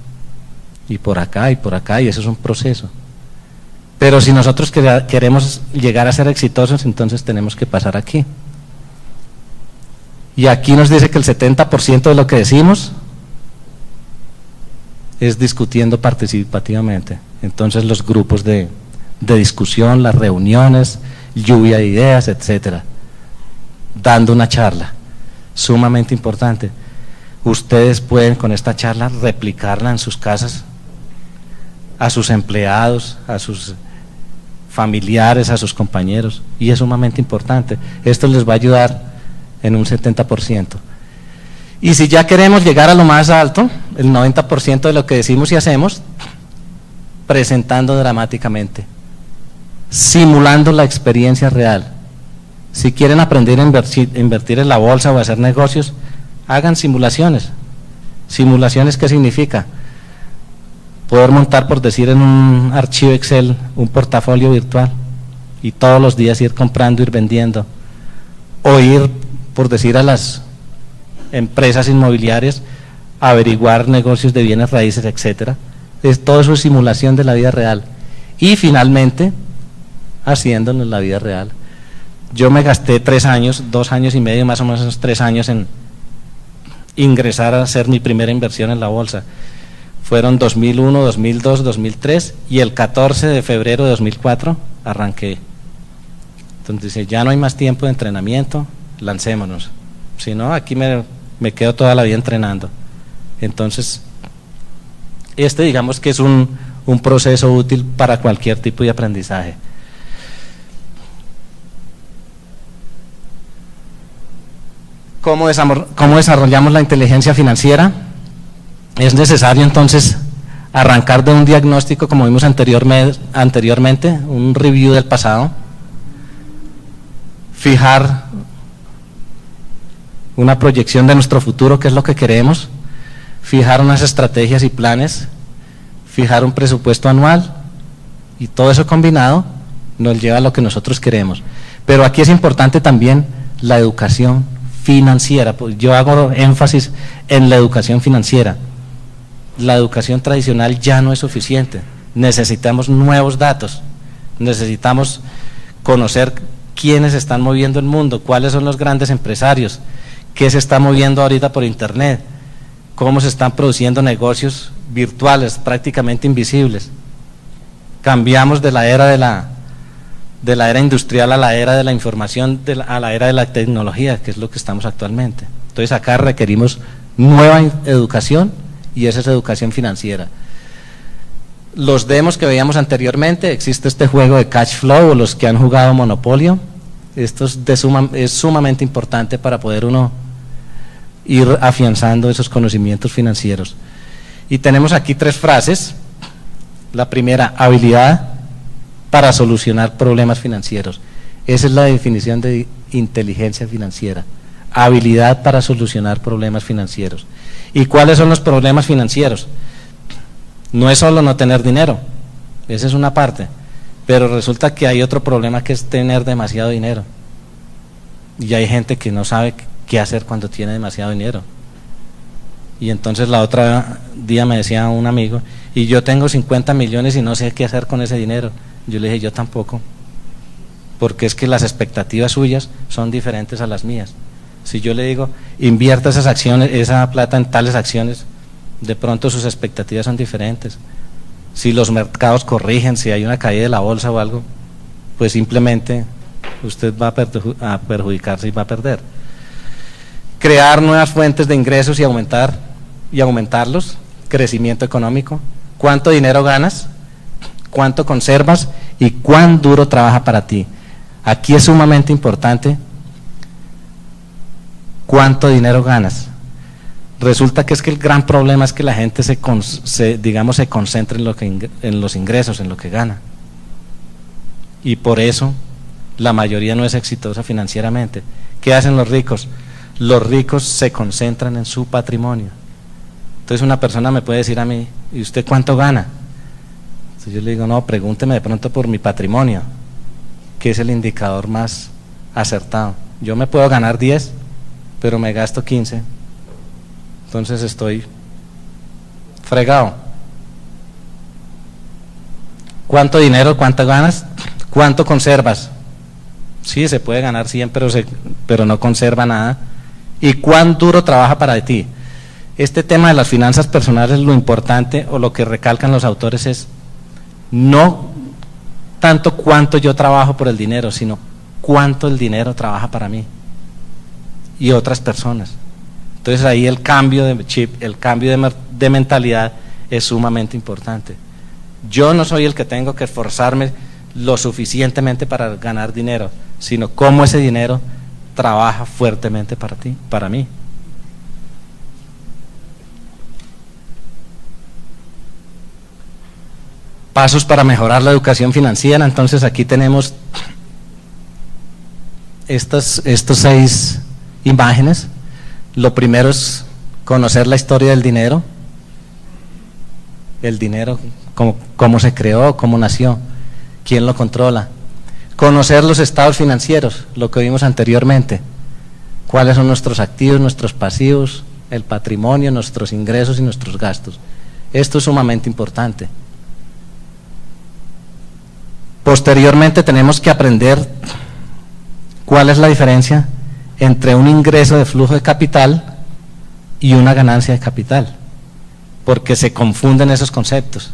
y por acá, y por acá, y eso es un proceso. Pero si nosotros queremos llegar a ser exitosos, entonces tenemos que pasar aquí. Y aquí nos dice que el 70% de lo que decimos es discutiendo participativamente. Entonces los grupos de discusión, las reuniones, lluvia de ideas, etcétera, dando una charla, sumamente importante. Ustedes pueden con esta charla replicarla en sus casas, a sus empleados, a sus familiares, a sus compañeros, y es sumamente importante. Esto les va a ayudar en un 70%. Y si ya queremos llegar a lo más alto, el 90% de lo que decimos y hacemos, presentando dramáticamente, simulando la experiencia real. Si quieren aprender a invertir en la bolsa o a hacer negocios, hagan simulaciones. ¿Simulaciones qué significa? Poder montar, por decir, en un archivo Excel un portafolio virtual y todos los días ir comprando, ir vendiendo, o ir, por decir, a las empresas inmobiliarias a averiguar negocios de bienes raíces, etcétera. Todo eso es simulación de la vida real. Y finalmente, haciéndolo en la vida real. Yo me gasté 3 años, 2 años y medio, más o menos 3 años en ingresar a hacer mi primera inversión en la bolsa. Fueron 2001, 2002, 2003 y el 14 de febrero de 2004 arranqué. Entonces dice, ya no hay más tiempo de entrenamiento, lancémonos. Si no, aquí me quedo toda la vida entrenando. Entonces, digamos que es un proceso útil para cualquier tipo de aprendizaje. ¿Cómo desarrollamos la inteligencia financiera? Es necesario entonces arrancar de un diagnóstico, como vimos anteriormente, un review del pasado, fijar una proyección de nuestro futuro, qué es lo que queremos, fijar unas estrategias y planes, fijar un presupuesto anual, y todo eso combinado nos lleva a lo que nosotros queremos. Pero aquí es importante también la educación financiera. Yo hago énfasis en la educación financiera. La educación tradicional ya no es suficiente. Necesitamos nuevos datos, necesitamos conocer quiénes están moviendo el mundo, cuáles son los grandes empresarios, qué se está moviendo ahorita por internet, cómo se están produciendo negocios virtuales, prácticamente invisibles. Cambiamos de la era de la era industrial a la era de la información, a la era de la tecnología, que es lo que estamos actualmente. Entonces acá requerimos nueva educación, y esa es educación financiera. Los demos que veíamos anteriormente, existe este juego de cash flow, o los que han jugado Monopolio, esto es sumamente importante para poder uno ir afianzando esos conocimientos financieros. Y tenemos aquí 3 frases. La primera, habilidad para solucionar problemas financieros. Esa es la definición de inteligencia financiera. Habilidad para solucionar problemas financieros. ¿Y cuáles son los problemas financieros? No es solo no tener dinero, esa es una parte, pero resulta que hay otro problema, que es tener demasiado dinero. Y hay gente que no sabe qué hacer cuando tiene demasiado dinero. Y entonces la otra día me decía un amigo, y yo tengo 50 millones y no sé qué hacer con ese dinero. Yo le dije, yo tampoco, porque es que las expectativas suyas son diferentes a las mías. Si yo le digo, invierta esas acciones, esa plata en tales acciones, de pronto sus expectativas son diferentes. Si los mercados corrigen, si hay una caída de la bolsa o algo, pues simplemente usted va a perjudicarse y va a perder. Crear nuevas fuentes de ingresos y aumentarlos, crecimiento económico, cuánto dinero ganas, cuánto conservas y cuán duro trabaja para ti. Aquí es sumamente importante cuánto dinero ganas. Resulta que es que el gran problema es que la gente se concentra en los ingresos, en lo que gana. Y por eso la mayoría no es exitosa financieramente. ¿Qué hacen los ricos? Los ricos se concentran en su patrimonio. Entonces una persona me puede decir a mí, ¿y usted cuánto gana? Entonces yo le digo, no, pregúnteme de pronto por mi patrimonio, que es el indicador más acertado. Yo me puedo ganar 10, pero me gasto 15. Entonces estoy fregado. ¿Cuánto dinero, cuánto ganas? ¿Cuánto conservas? Sí, se puede ganar 100, pero no conserva nada. ¿Y cuán duro trabaja para ti? Este tema de las finanzas personales, lo importante o lo que recalcan los autores es no tanto cuánto yo trabajo por el dinero, sino cuánto el dinero trabaja para mí y otras personas. Entonces ahí el cambio de chip, el cambio de mentalidad es sumamente importante. Yo no soy el que tengo que esforzarme lo suficientemente para ganar dinero, sino cómo ese dinero trabaja fuertemente para ti, para mí. Pasos para mejorar la educación financiera. Entonces aquí tenemos estos 6 imágenes. Lo primero es conocer la historia del dinero. El dinero, cómo se creó, cómo nació, quién lo controla. Conocer los estados financieros, lo que vimos anteriormente. Cuáles son nuestros activos, nuestros pasivos, el patrimonio, nuestros ingresos y nuestros gastos. Esto es sumamente importante. Posteriormente tenemos que aprender cuál es la diferencia entre un ingreso de flujo de capital y una ganancia de capital, porque se confunden esos conceptos.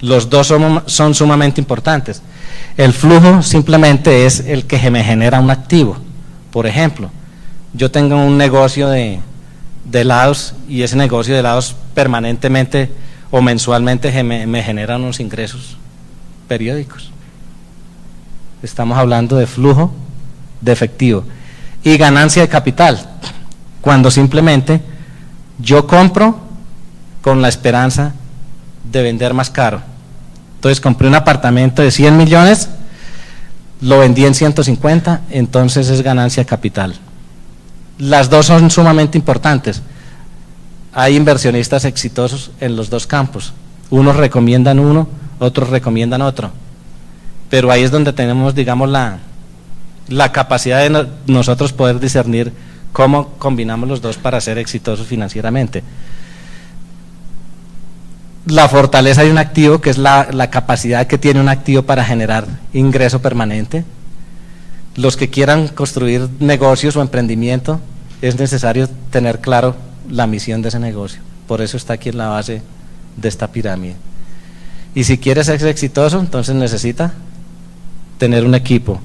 Los dos son sumamente importantes. El flujo simplemente es el que me genera un activo. Por ejemplo, yo tengo un negocio de helados y ese negocio de helados permanentemente o mensualmente me genera unos ingresos periódicos. Estamos hablando de flujo de efectivo. Y ganancia de capital, cuando simplemente yo compro con la esperanza de vender más caro. Entonces compré un apartamento de 100 millones, lo vendí en 150, entonces es ganancia de capital. Las dos son sumamente importantes. Hay inversionistas exitosos en los dos campos. Unos recomiendan uno, otros recomiendan otro. Pero ahí es donde tenemos, digamos, la capacidad de nosotros poder discernir cómo combinamos los dos para ser exitosos financieramente. La fortaleza de un activo, que es la capacidad que tiene un activo para generar ingreso permanente. Los que quieran construir negocios o emprendimiento, es necesario tener claro la misión de ese negocio. Por eso está aquí en la base de esta pirámide. Y si quiere ser exitoso, entonces necesita tener un equipo.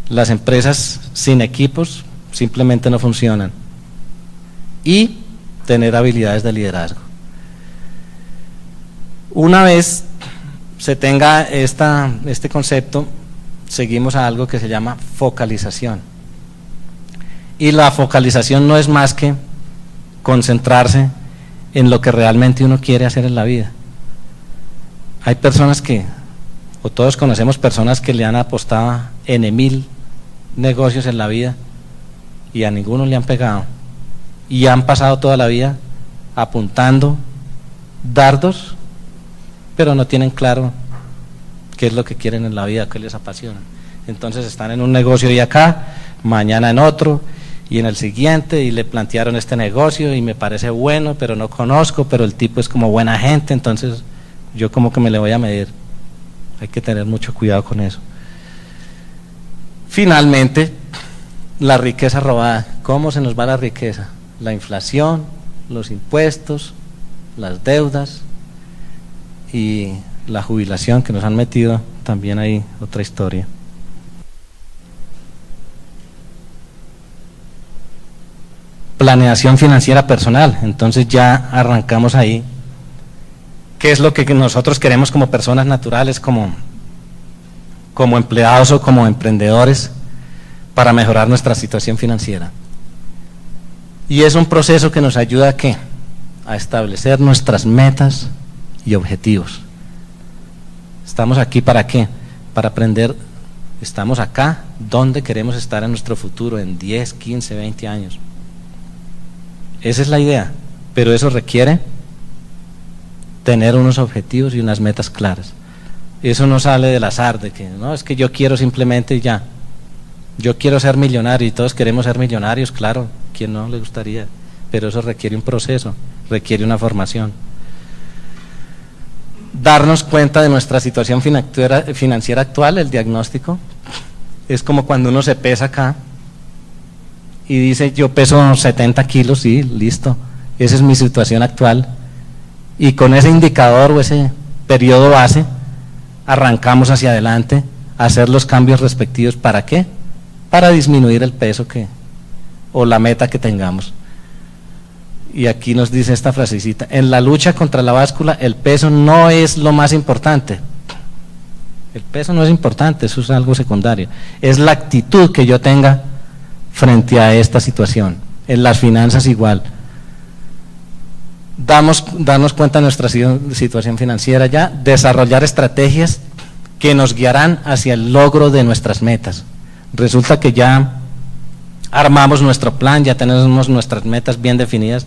Las empresas sin equipos simplemente no funcionan. Y tener habilidades de liderazgo. Una vez se tenga este concepto, seguimos a algo que se llama focalización. Y la focalización no es más que concentrarse en lo que realmente uno quiere hacer en la vida. Hay personas o todos conocemos personas que le han apostado en 1000 negocios en la vida y a ninguno le han pegado. Y han pasado toda la vida apuntando dardos, pero no tienen claro qué es lo que quieren en la vida, qué les apasiona. Entonces están en un negocio y acá, mañana en otro y en el siguiente, y le plantearon este negocio y me parece bueno, pero no conozco, pero el tipo es como buena gente, entonces yo como que me le voy a medir. Hay que tener mucho cuidado con eso. Finalmente, la riqueza robada. ¿Cómo se nos va la riqueza? La inflación, los impuestos, las deudas y la jubilación, que nos han metido también ahí otra historia. Planeación financiera personal, entonces ya arrancamos ahí. ¿Qué es lo que nosotros queremos como personas naturales, como empleados o como emprendedores, para mejorar nuestra situación financiera? Y es un proceso que nos ayuda ¿a qué? A establecer nuestras metas y objetivos. ¿Estamos aquí para qué? Para aprender, estamos acá, ¿dónde queremos estar en nuestro futuro en 10, 15, 20 años? Esa es la idea, pero eso requiere tener unos objetivos y unas metas claras. Eso no sale del azar, de que no, es que yo quiero simplemente ya, yo quiero ser millonario y todos queremos ser millonarios, claro, ¿quién no le gustaría? Pero eso requiere un proceso, requiere una formación. Darnos cuenta de nuestra situación financiera actual, el diagnóstico, es como cuando uno se pesa acá y dice yo peso 70 kilos, sí, listo, esa es mi situación actual, y con ese indicador o ese periodo base arrancamos hacia adelante a hacer los cambios respectivos. ¿Para qué? Para disminuir el peso o la meta que tengamos. Y aquí nos dice esta frasecita: en la lucha contra la báscula el peso no es lo más importante. El peso no es importante, eso es algo secundario, es la actitud que yo tenga frente a esta situación. En las finanzas igual, darnos cuenta de nuestra situación financiera ya, desarrollar estrategias que nos guiarán hacia el logro de nuestras metas. Resulta que ya armamos nuestro plan, ya tenemos nuestras metas bien definidas,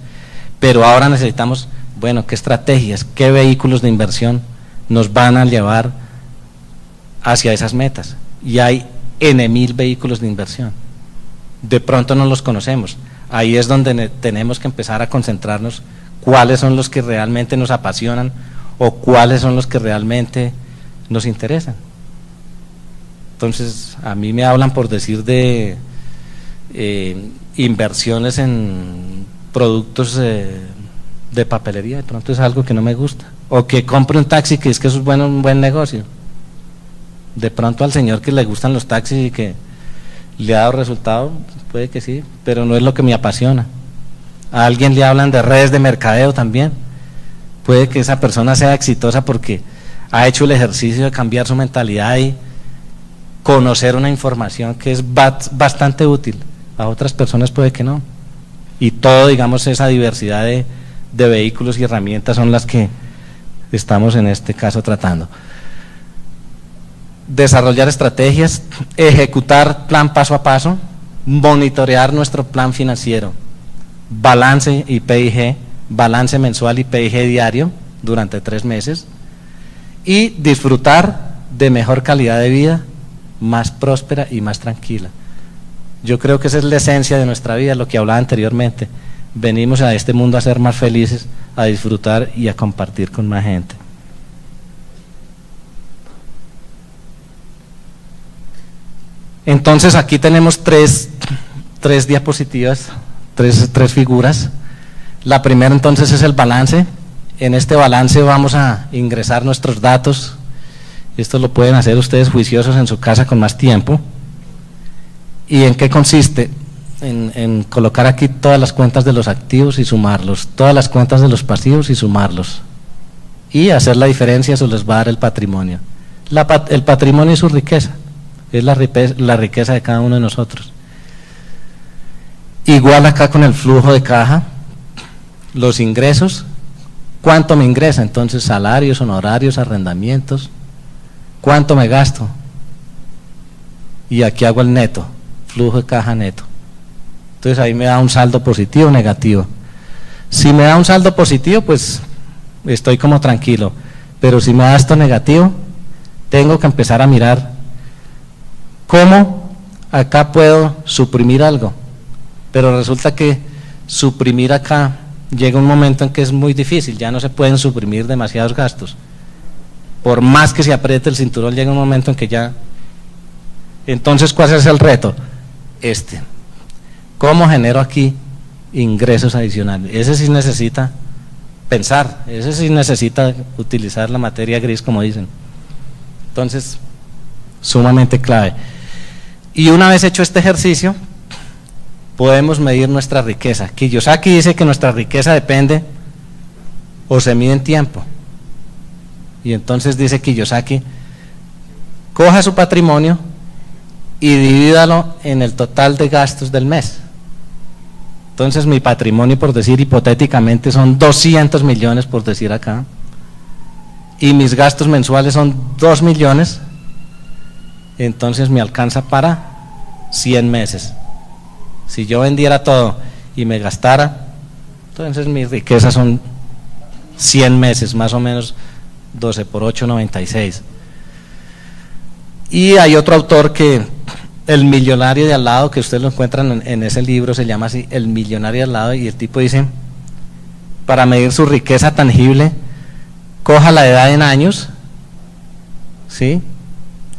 pero ahora necesitamos, bueno, qué estrategias, qué vehículos de inversión nos van a llevar hacia esas metas. Y hay N.000 vehículos de inversión. De pronto no los conocemos. Ahí es donde tenemos que empezar a concentrarnos cuáles son los que realmente nos apasionan o cuáles son los que realmente nos interesan. Entonces, a mí me hablan, por decir, de inversiones en productos de papelería, de pronto es algo que no me gusta. O que compre un taxi, que es que eso es un buen negocio. De pronto al señor que le gustan los taxis y que le ha dado resultado, puede que sí, pero no es lo que me apasiona. A alguien le hablan de redes de mercadeo también, puede que esa persona sea exitosa porque ha hecho el ejercicio de cambiar su mentalidad y conocer una información que es bastante útil. A otras personas puede que no. Y todo, digamos, esa diversidad de vehículos y herramientas son las que estamos en este caso tratando. Desarrollar estrategias, ejecutar plan paso a paso, monitorear nuestro plan financiero, balance y PIG, balance mensual y PIG diario durante 3 meses, y disfrutar de mejor calidad de vida, más próspera y más tranquila. Yo creo que esa es la esencia de nuestra vida, lo que hablaba anteriormente. Venimos a este mundo a ser más felices, a disfrutar y a compartir con más gente. Entonces aquí tenemos tres diapositivas, tres figuras. La primera entonces es el balance. En este balance vamos a ingresar nuestros datos. Esto lo pueden hacer ustedes juiciosos en su casa con más tiempo. ¿Y en qué consiste? En colocar aquí todas las cuentas de los activos y sumarlos, todas las cuentas de los pasivos y sumarlos. Y hacer la diferencia, eso les va a dar el patrimonio. El patrimonio es su riqueza. Es la riqueza de cada uno de nosotros. Igual acá con el flujo de caja, los ingresos, ¿cuánto me ingresa? Entonces, salarios, honorarios, arrendamientos, ¿cuánto me gasto? Y aquí hago el neto, flujo de caja neto. Entonces ahí me da un saldo positivo o negativo. Si me da un saldo positivo, pues estoy como tranquilo, pero si me da esto negativo, tengo que empezar a mirar ¿cómo acá puedo suprimir algo? Pero resulta que suprimir acá llega un momento en que es muy difícil, ya no se pueden suprimir demasiados gastos. Por más que se apriete el cinturón, llega un momento en que ya... Entonces, ¿cuál es el reto? ¿Cómo genero aquí ingresos adicionales? Ese sí necesita pensar, ese sí necesita utilizar la materia gris, como dicen. Entonces, sumamente clave. Y una vez hecho este ejercicio, podemos medir nuestra riqueza. Kiyosaki dice que nuestra riqueza depende o se mide en tiempo. Y entonces dice Kiyosaki, coja su patrimonio y divídalo en el total de gastos del mes. Entonces mi patrimonio, por decir hipotéticamente, son 200 millones, por decir acá, y mis gastos mensuales son 2 millones, entonces me alcanza para 100 meses. Si yo vendiera todo y me gastara, entonces mis riquezas son 100 meses, más o menos 12 por 8, 96. Y hay otro autor que, el millonario de al lado, que ustedes lo encuentran en ese libro, se llama así, El millonario de al lado, y el tipo dice, para medir su riqueza tangible, coja la edad en años, ¿sí?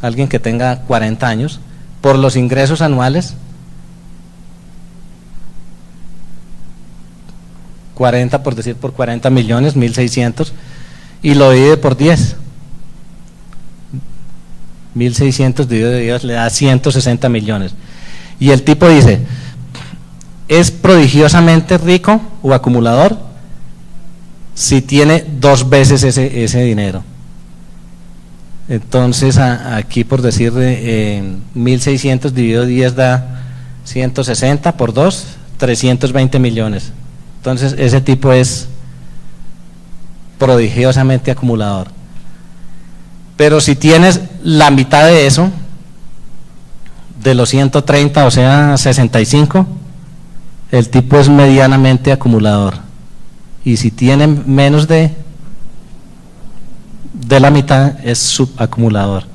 Alguien que tenga 40 años, por los ingresos anuales, 40 por decir, por 40 millones, 1.600, y lo divide por 10. 1.600 dividido de 10 le da 160 millones. Y el tipo dice, es prodigiosamente rico o acumulador si tiene 2 veces ese dinero. Entonces aquí, por decir, 1.600 dividido 10 da 160 por 2, 320 millones. Entonces ese tipo es prodigiosamente acumulador. Pero si tienes la mitad de eso, de los 130, o sea 65, el tipo es medianamente acumulador. Y si tiene menos de la mitad, es subacumulador.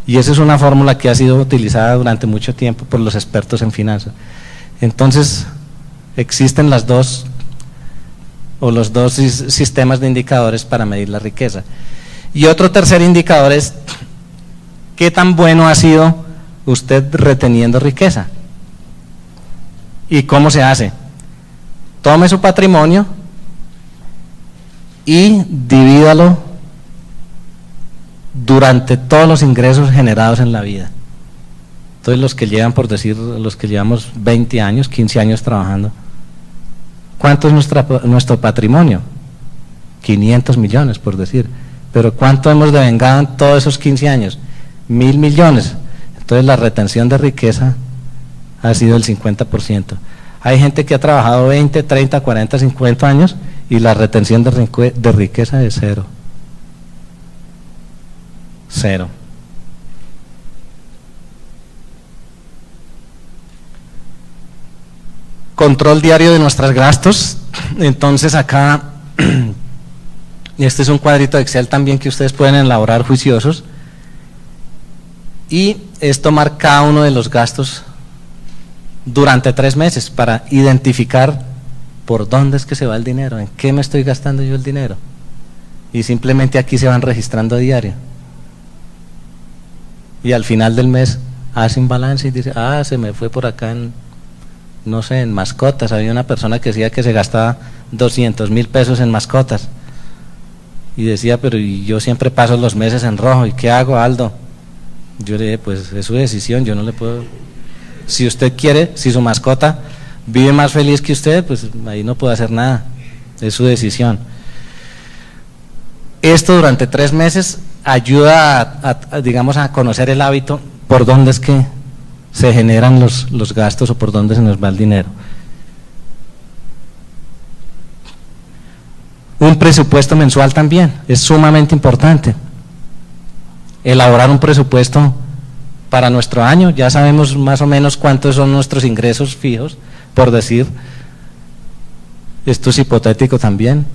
Y esa es una fórmula que ha sido utilizada durante mucho tiempo por los expertos en finanzas. Entonces existen los dos sistemas de indicadores para medir la riqueza. Y otro tercer indicador es qué tan bueno ha sido usted reteniendo riqueza. ¿Y cómo se hace? Tome su patrimonio y divídalo durante todos los ingresos generados en la vida. Entonces los que llevan, por decir, los que llevamos 20 años, 15 años trabajando, ¿cuánto es nuestro patrimonio? 500 millones, por decir. Pero ¿cuánto hemos devengado en todos esos 15 años? 1.000 millones. Entonces la retención de riqueza ha sido el 50%. Hay gente que ha trabajado 20, 30, 40, 50 años y la retención de riqueza es cero. Cero. Control diario de nuestros gastos. Entonces acá, este es un cuadrito de Excel también que ustedes pueden elaborar juiciosos, y es tomar cada uno de los gastos durante 3 meses para identificar por dónde es que se va el dinero, en qué me estoy gastando yo el dinero, y simplemente aquí se van registrando a diario, y al final del mes hace un balance y dice, se me fue por acá en, no sé, en mascotas. Había una persona que decía que se gastaba 200.000 pesos en mascotas, y decía, pero yo siempre paso los meses en rojo, ¿y qué hago, Aldo? Yo le dije, pues es su decisión, yo no le puedo. Si usted quiere, si su mascota vive más feliz que usted, pues ahí no puedo hacer nada, es su decisión. Esto durante 3 meses ayuda digamos, a conocer el hábito, por dónde es que se generan los gastos o por dónde se nos va el dinero. Un presupuesto mensual también es sumamente importante. Elaborar un presupuesto para nuestro año, ya sabemos más o menos cuántos son nuestros ingresos fijos, por decir, esto es hipotético también,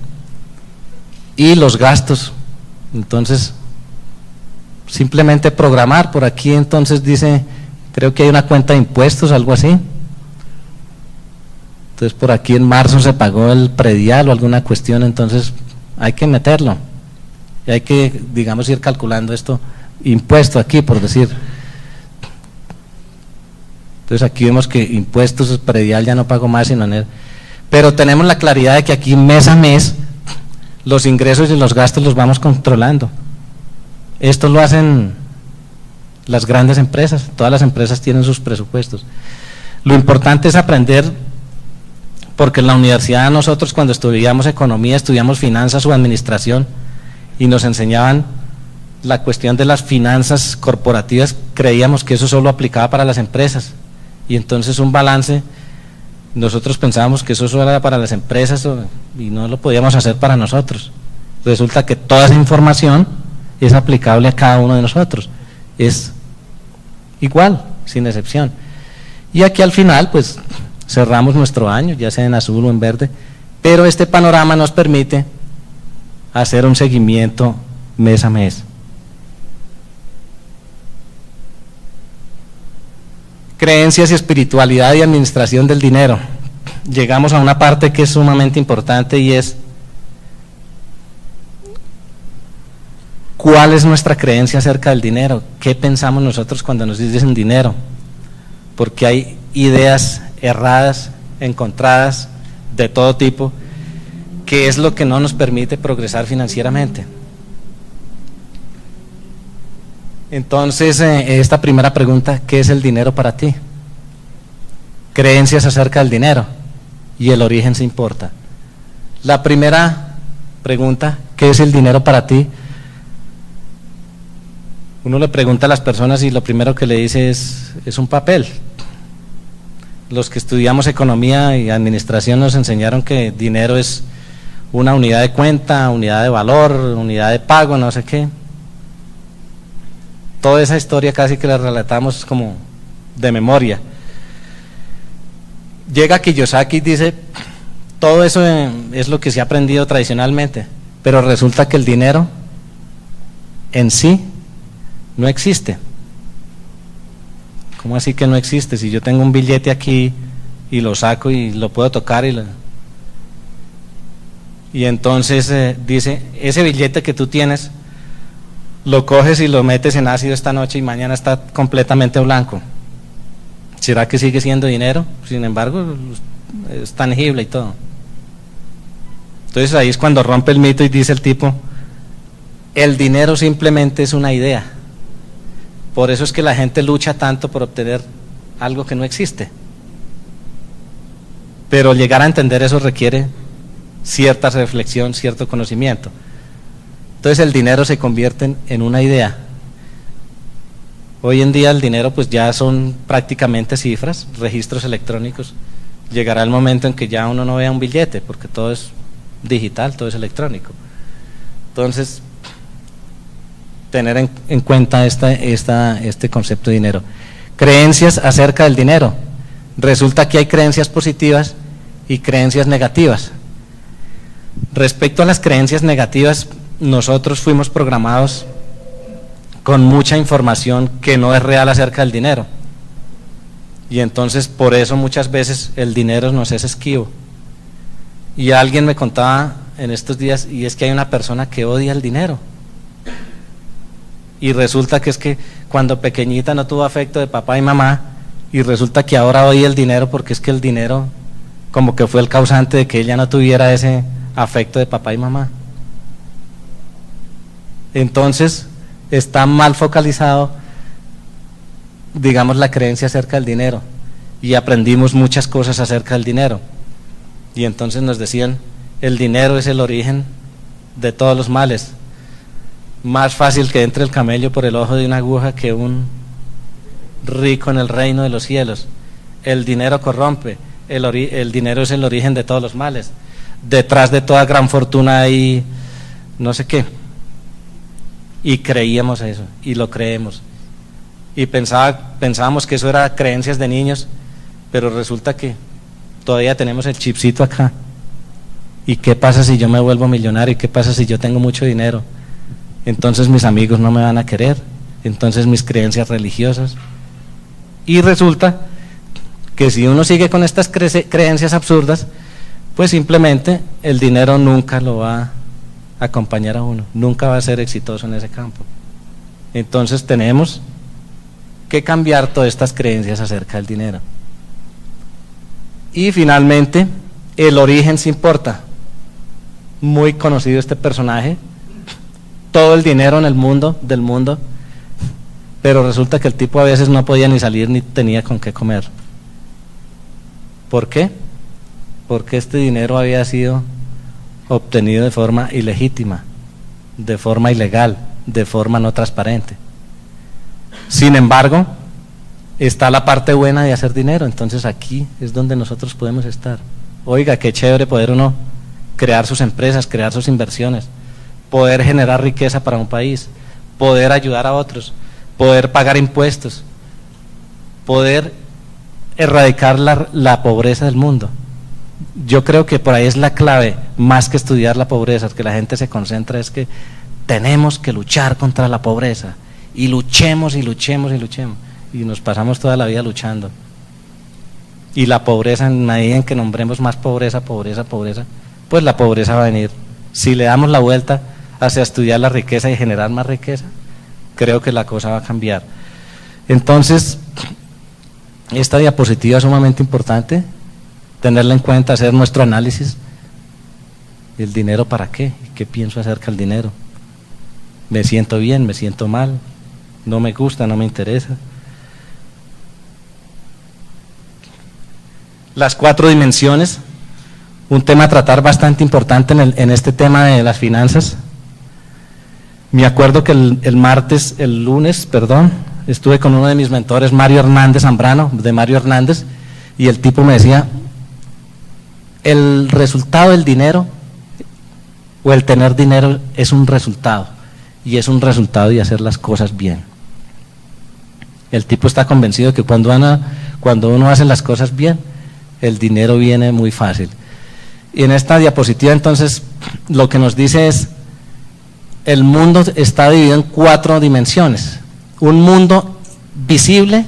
y los gastos. Entonces, simplemente programar. Por aquí entonces dice, creo que hay una cuenta de impuestos, algo así. Entonces por aquí en marzo se pagó el predial o alguna cuestión, entonces hay que meterlo. Y hay que, digamos, ir calculando esto, impuesto aquí, por decir. Entonces aquí vemos que impuestos, predial ya no pago más, sino pero tenemos la claridad de que aquí mes a mes los ingresos y los gastos los vamos controlando. Esto lo hacen las grandes empresas, todas las empresas tienen sus presupuestos. Lo importante es aprender, porque en la universidad nosotros cuando estudiamos economía, estudiamos finanzas o administración y nos enseñaban la cuestión de las finanzas corporativas, creíamos que eso solo aplicaba para las empresas y entonces un balance, nosotros pensábamos que eso solo era para las empresas y no lo podíamos hacer para nosotros. Resulta que toda esa información es aplicable a cada uno de nosotros, es igual, sin excepción. Y aquí al final pues cerramos nuestro año, ya sea en azul o en verde, pero este panorama nos permite hacer un seguimiento mes a mes. Creencias y espiritualidad y administración del dinero. Llegamos a una parte que es sumamente importante y es ¿cuál es nuestra creencia acerca del dinero? ¿Qué pensamos nosotros cuando nos dicen dinero? Porque hay ideas erradas, encontradas, de todo tipo, que es lo que no nos permite progresar financieramente. Entonces, esta primera pregunta, ¿qué es el dinero para ti? Creencias acerca del dinero y el origen se importa. La primera pregunta, ¿qué es el dinero para ti? Uno le pregunta a las personas y lo primero que le dice es un papel. Los que estudiamos economía y administración nos enseñaron que dinero es una unidad de cuenta, unidad de valor, unidad de pago, no sé qué. Toda esa historia casi que la relatamos como de memoria. Llega Kiyosaki y dice, todo eso es lo que se ha aprendido tradicionalmente, pero resulta que el dinero en sí no existe. ¿Cómo así que no existe? Si yo tengo un billete aquí y lo saco y lo puedo tocar y entonces dice, ese billete que tú tienes lo coges y lo metes en ácido esta noche y mañana está completamente blanco. ¿Será que sigue siendo dinero? Sin embargo, es tangible y todo. Entonces ahí es cuando rompe el mito y dice el tipo, el dinero simplemente es una idea. Por eso es que la gente lucha tanto por obtener algo que no existe. Pero llegar a entender eso requiere cierta reflexión, cierto conocimiento. Entonces el dinero se convierte en una idea. Hoy en día el dinero pues ya son prácticamente cifras, registros electrónicos. Llegará el momento en que ya uno no vea un billete, porque todo es digital, todo es electrónico. Entonces, tener en cuenta este concepto de dinero. Creencias acerca del dinero. Resulta que hay creencias positivas y creencias negativas. Respecto a las creencias negativas, nosotros fuimos programados con mucha información que no es real acerca del dinero. Y entonces por eso muchas veces el dinero nos es esquivo. Y alguien me contaba en estos días, y es que hay una persona que odia el dinero. Y resulta que es que cuando pequeñita no tuvo afecto de papá y mamá, y resulta que ahora odia el dinero porque es que el dinero como que fue el causante de que ella no tuviera ese afecto de papá y mamá. Entonces está mal focalizado, digamos, la creencia acerca del dinero, y aprendimos muchas cosas acerca del dinero, y entonces nos decían, el dinero es el origen de todos los males, más fácil que entre el camello por el ojo de una aguja que un rico en el reino de los cielos, el dinero corrompe, el dinero es el origen de todos los males, detrás de toda gran fortuna hay no sé qué. Y creíamos eso, y lo creemos. Y pensábamos que eso era creencias de niños, pero resulta que todavía tenemos el chipcito acá. ¿Y qué pasa si yo me vuelvo millonario? ¿Y qué pasa si yo tengo mucho dinero? Entonces mis amigos no me van a querer, entonces mis creencias religiosas. Y resulta que si uno sigue con estas creencias absurdas, pues simplemente el dinero nunca lo va a acompañar a uno, nunca va a ser exitoso en ese campo. Entonces tenemos que cambiar todas estas creencias acerca del dinero. Y finalmente, el origen se importa. muy conocido este personaje, todo el dinero en el mundo, del mundo, pero resulta que el tipo a veces no podía ni salir ni tenía con qué comer. ¿Por qué? Porque este dinero había sido obtenido de forma ilegítima, de forma ilegal, de forma no transparente. Sin embargo, está la parte buena de hacer dinero, entonces aquí es donde nosotros podemos estar. Oiga, qué chévere poder uno crear sus empresas, crear sus inversiones, poder generar riqueza para un país, poder ayudar a otros, poder pagar impuestos, poder erradicar la pobreza del mundo. Yo creo que por ahí es la clave, más que estudiar la pobreza, que la gente se concentra, es que tenemos que luchar contra la pobreza, y luchemos y luchemos y luchemos, y nos pasamos toda la vida luchando. Y la pobreza, en medida en que nombremos más pobreza, pobreza, pobreza, pues la pobreza va a venir. Si le damos la vuelta hacia estudiar la riqueza y generar más riqueza, creo que la cosa va a cambiar. Entonces, esta diapositiva es sumamente importante, tenerla en cuenta, hacer nuestro análisis. ¿El dinero para qué? ¿Qué pienso acerca del dinero? ¿Me siento bien? ¿Me siento mal? ¿No me gusta? ¿No me interesa? Las 4 dimensiones, un tema a tratar bastante importante en este tema de las finanzas. Me acuerdo que el lunes, estuve con uno de mis mentores, Mario Hernández Zambrano, de Mario Hernández, y el tipo me decía, el resultado del dinero o el tener dinero es un resultado, y es un resultado de hacer las cosas bien. El tipo está convencido que cuando uno hace las cosas bien, el dinero viene muy fácil. Y en esta diapositiva entonces lo que nos dice es, el mundo está dividido en 4 dimensiones. Un mundo visible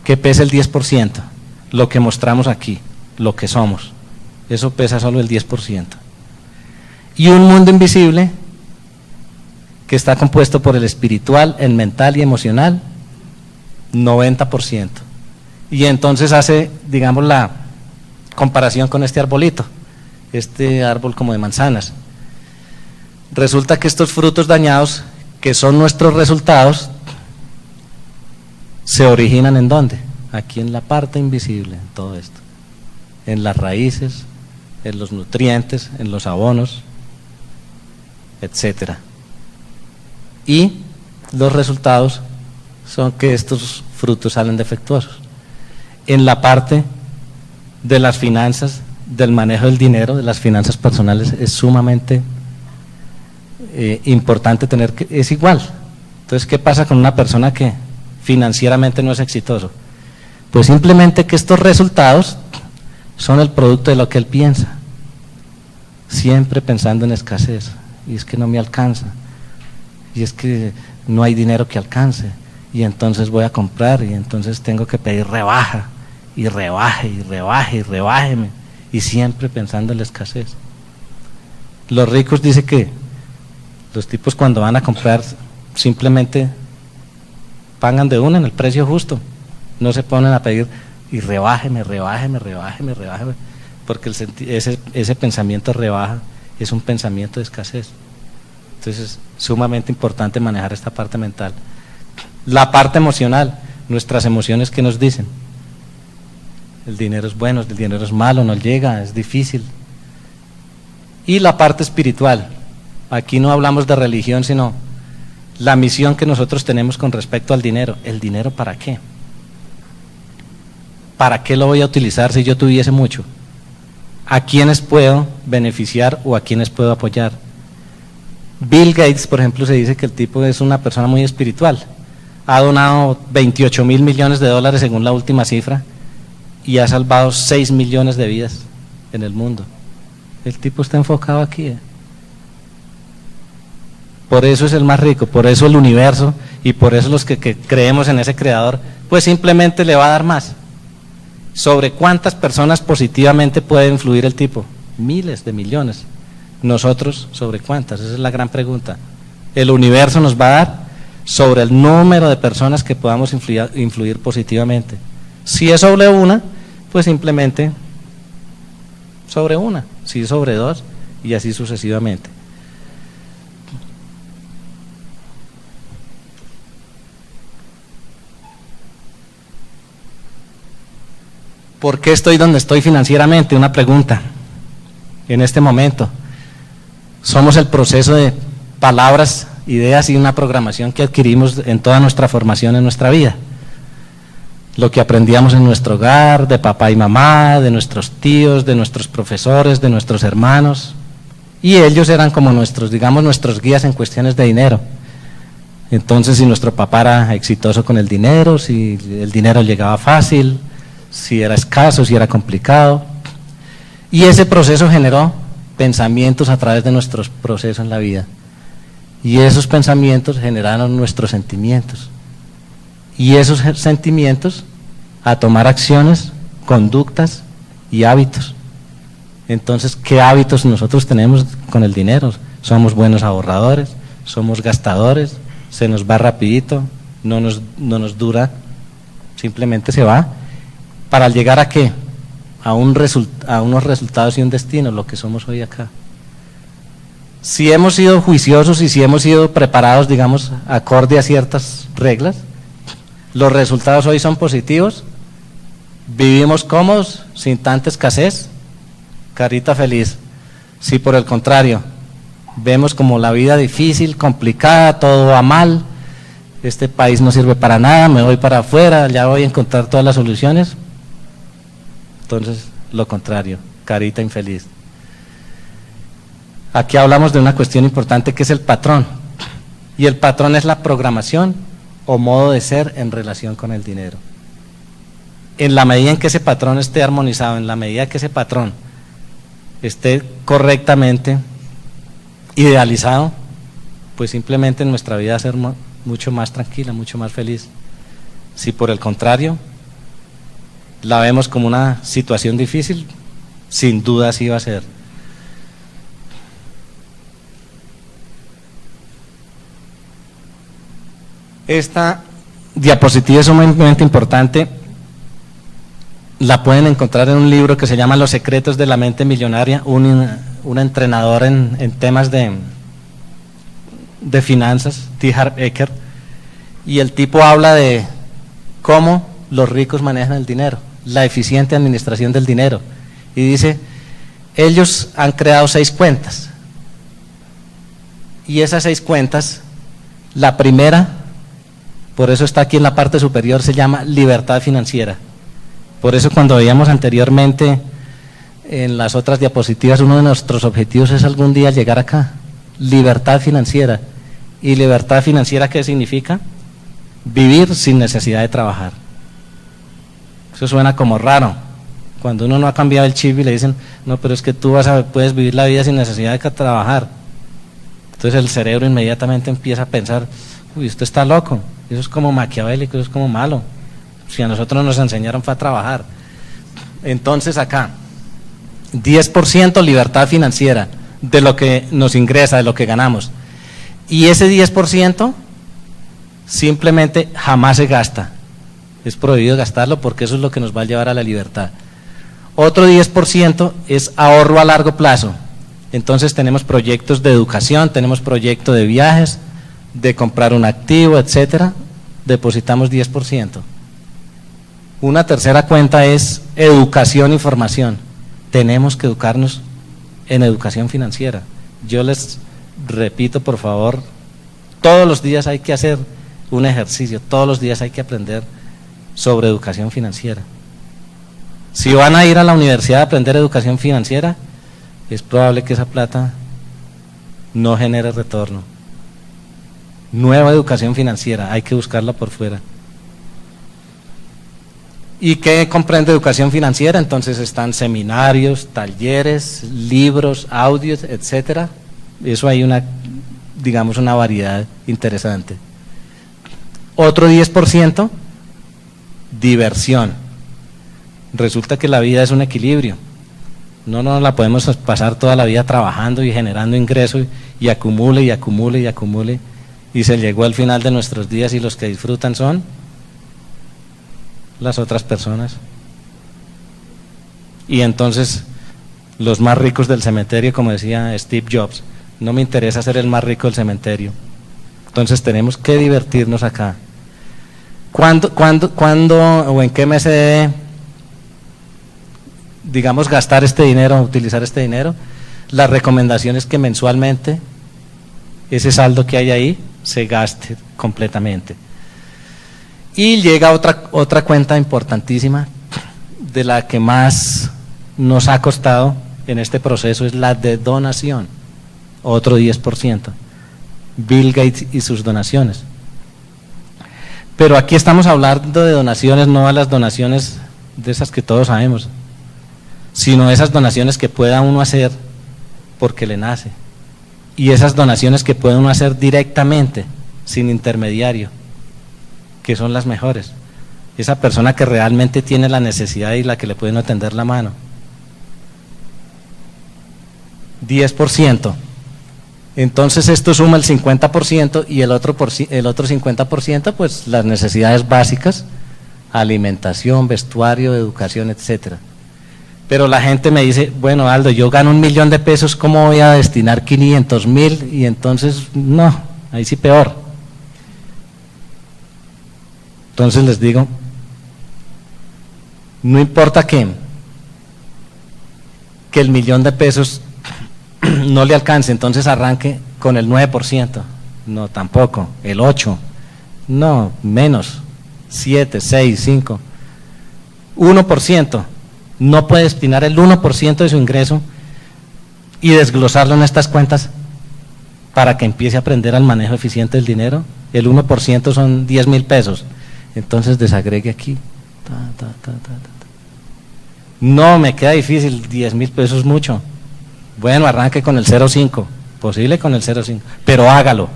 que pesa el 10%, lo que mostramos aquí, lo que somos, eso pesa solo el 10%. Y un mundo invisible que está compuesto por el espiritual, el mental y emocional, 90%. Y entonces hace, digamos, la comparación con este arbolito, este árbol como de manzanas. Resulta que estos frutos dañados, que son nuestros resultados, se originan ¿en dónde? Aquí en la parte invisible, en todo esto. En las raíces, en los nutrientes, en los abonos, etcétera. Y los resultados son que estos frutos salen defectuosos. En la parte de las finanzas, del manejo del dinero, de las finanzas personales, es sumamente importante tener que, es igual. Entonces, ¿qué pasa con una persona que financieramente no es exitoso? Pues simplemente que estos resultados son el producto de lo que él piensa, siempre pensando en escasez, y es que no me alcanza, y es que no hay dinero que alcance, y entonces voy a comprar, y entonces tengo que pedir rebaja, y rebaje, y rebaje, y rebájeme, y siempre pensando en la escasez. Los ricos dicen que los tipos cuando van a comprar simplemente pagan de una en el precio justo, no se ponen a pedir y rebájeme, rebájeme, rebájeme, rebájeme, porque ese pensamiento rebaja es un pensamiento de escasez. Entonces es sumamente importante manejar esta parte mental. La parte emocional, nuestras emociones, ¿qué nos dicen? El dinero es bueno, el dinero es malo, no llega, es difícil. Y la parte espiritual, aquí no hablamos de religión, sino la misión que nosotros tenemos con respecto al dinero. ¿El dinero para qué? ¿Para qué lo voy a utilizar si yo tuviese mucho? ¿A quiénes puedo beneficiar o a quiénes puedo apoyar? Bill Gates, por ejemplo, se dice que el tipo es una persona muy espiritual. Ha donado 28.000 millones de dólares según la última cifra y ha salvado 6 millones de vidas en el mundo. El tipo está enfocado aquí. Por eso es el más rico, por eso el universo y por eso los que creemos en ese creador, pues simplemente le va a dar más. ¿Sobre cuántas personas positivamente puede influir el tipo? Miles de millones. Nosotros, ¿sobre cuántas? Esa es la gran pregunta. El universo nos va a dar sobre el número de personas que podamos influir positivamente. Si es sobre una, pues simplemente sobre una. Si es sobre 2, y así sucesivamente. ¿Por qué estoy donde estoy financieramente? Una pregunta. En este momento, somos el proceso de palabras, ideas y una programación que adquirimos en toda nuestra formación en nuestra vida. Lo que aprendíamos en nuestro hogar, de papá y mamá, de nuestros tíos, de nuestros profesores, de nuestros hermanos. Y ellos eran como nuestros, digamos, nuestros guías en cuestiones de dinero. Entonces, si nuestro papá era exitoso con el dinero, si el dinero llegaba fácil, si era escaso, si era complicado. Y ese proceso generó pensamientos a través de nuestros procesos en la vida. Y esos pensamientos generaron nuestros sentimientos. Y esos sentimientos a tomar acciones, conductas y hábitos. Entonces, ¿qué hábitos nosotros tenemos con el dinero? Somos buenos ahorradores, somos gastadores, se nos va rapidito, no nos dura, simplemente se va. ¿Para llegar a qué? A unos resultados y un destino, lo que somos hoy acá. Si hemos sido juiciosos y si hemos sido preparados, digamos, acorde a ciertas reglas, los resultados hoy son positivos, vivimos cómodos, sin tanta escasez, carita feliz. Si por el contrario, vemos como la vida difícil, complicada, todo va mal, este país no sirve para nada, me voy para afuera, ya voy a encontrar todas las soluciones, entonces lo contrario, carita infeliz. Aquí hablamos de una cuestión importante que es el patrón, y el patrón es la programación o modo de ser en relación con el dinero. En la medida en que ese patrón esté armonizado, en la medida que ese patrón esté correctamente idealizado, pues simplemente nuestra vida va a ser mucho más tranquila, mucho más feliz. Si por el contrario la vemos como una situación difícil, sin duda así va a ser. Esta diapositiva es sumamente importante, la pueden encontrar en un libro que se llama Los secretos de la mente millonaria, un entrenador en temas de finanzas, T. Harv Eker, y el tipo habla de cómo los ricos manejan el dinero, la eficiente administración del dinero, y dice, ellos han creado 6 cuentas, y esas 6 cuentas, la primera, por eso está aquí en la parte superior, se llama libertad financiera. Por eso cuando veíamos anteriormente en las otras diapositivas, uno de nuestros objetivos es algún día llegar acá, libertad financiera. ¿Y libertad financiera qué significa? Vivir sin necesidad de trabajar. Eso suena como raro, cuando uno no ha cambiado el chip y le dicen, no, pero es que tú puedes vivir la vida sin necesidad de trabajar. Entonces el cerebro inmediatamente empieza a pensar, uy, usted está loco, eso es como maquiavélico, eso es como malo. Si a nosotros nos enseñaron fue a trabajar. Entonces acá, 10% libertad financiera de lo que nos ingresa, de lo que ganamos. Y ese 10% simplemente jamás se gasta. Es prohibido gastarlo porque eso es lo que nos va a llevar a la libertad. Otro 10% es ahorro a largo plazo. Entonces tenemos proyectos de educación, tenemos proyectos de viajes, de comprar un activo, etcétera. Depositamos 10%. Una tercera cuenta es educación y formación. Tenemos que educarnos en educación financiera. Yo les repito, por favor, todos los días hay que hacer un ejercicio, todos los días hay que aprender sobre educación financiera. Si van a ir a la universidad a aprender educación financiera, es probable que esa plata no genere retorno. Nueva educación financiera, hay que buscarla por fuera. ¿Y qué comprende educación financiera? Entonces están seminarios, talleres, libros, audios, etcétera. Eso hay digamos, una variedad interesante. Otro 10%, diversión. Resulta que la vida es un equilibrio. No nos la podemos pasar toda la vida trabajando y generando ingresos y acumule y acumule y acumule. Y se llegó al final de nuestros días y los que disfrutan son las otras personas. Y entonces los más ricos del cementerio, como decía Steve Jobs. No me interesa ser el más rico del cementerio. Entonces tenemos que divertirnos acá. ¿Cuándo o en qué mes se debe, digamos, gastar este dinero, utilizar este dinero? La recomendación es que mensualmente ese saldo que hay ahí se gaste completamente. Y llega otra cuenta importantísima, de la que más nos ha costado en este proceso, es la de donación, otro 10%. Bill Gates y sus donaciones. Pero aquí estamos hablando de donaciones, no a las donaciones de esas que todos sabemos, sino esas donaciones que pueda uno hacer porque le nace, y esas donaciones que puede uno hacer directamente, sin intermediario, que son las mejores. Esa persona que realmente tiene la necesidad y la que le puede uno tender la mano. 10%. Entonces esto suma el 50% y el otro 50%, pues las necesidades básicas, alimentación, vestuario, educación, etcétera. Pero la gente me dice, bueno, Aldo, yo gano 1.000.000 de pesos, ¿cómo voy a destinar 500.000? Y entonces, no, ahí sí peor. Entonces les digo, no importa que el 1.000.000 de pesos no le alcance, entonces arranque con el 9%, no, tampoco, el 8%, no, menos, 7, 6, 5, 1%. No puede destinar el 1% de su ingreso y desglosarlo en estas cuentas para que empiece a aprender al manejo eficiente del dinero. El 1% son 10.000 pesos. Entonces desagregue aquí. No, me queda difícil, 10.000 pesos es mucho. Bueno, arranque con el 0.5, posible con el 0.5, pero hágalo,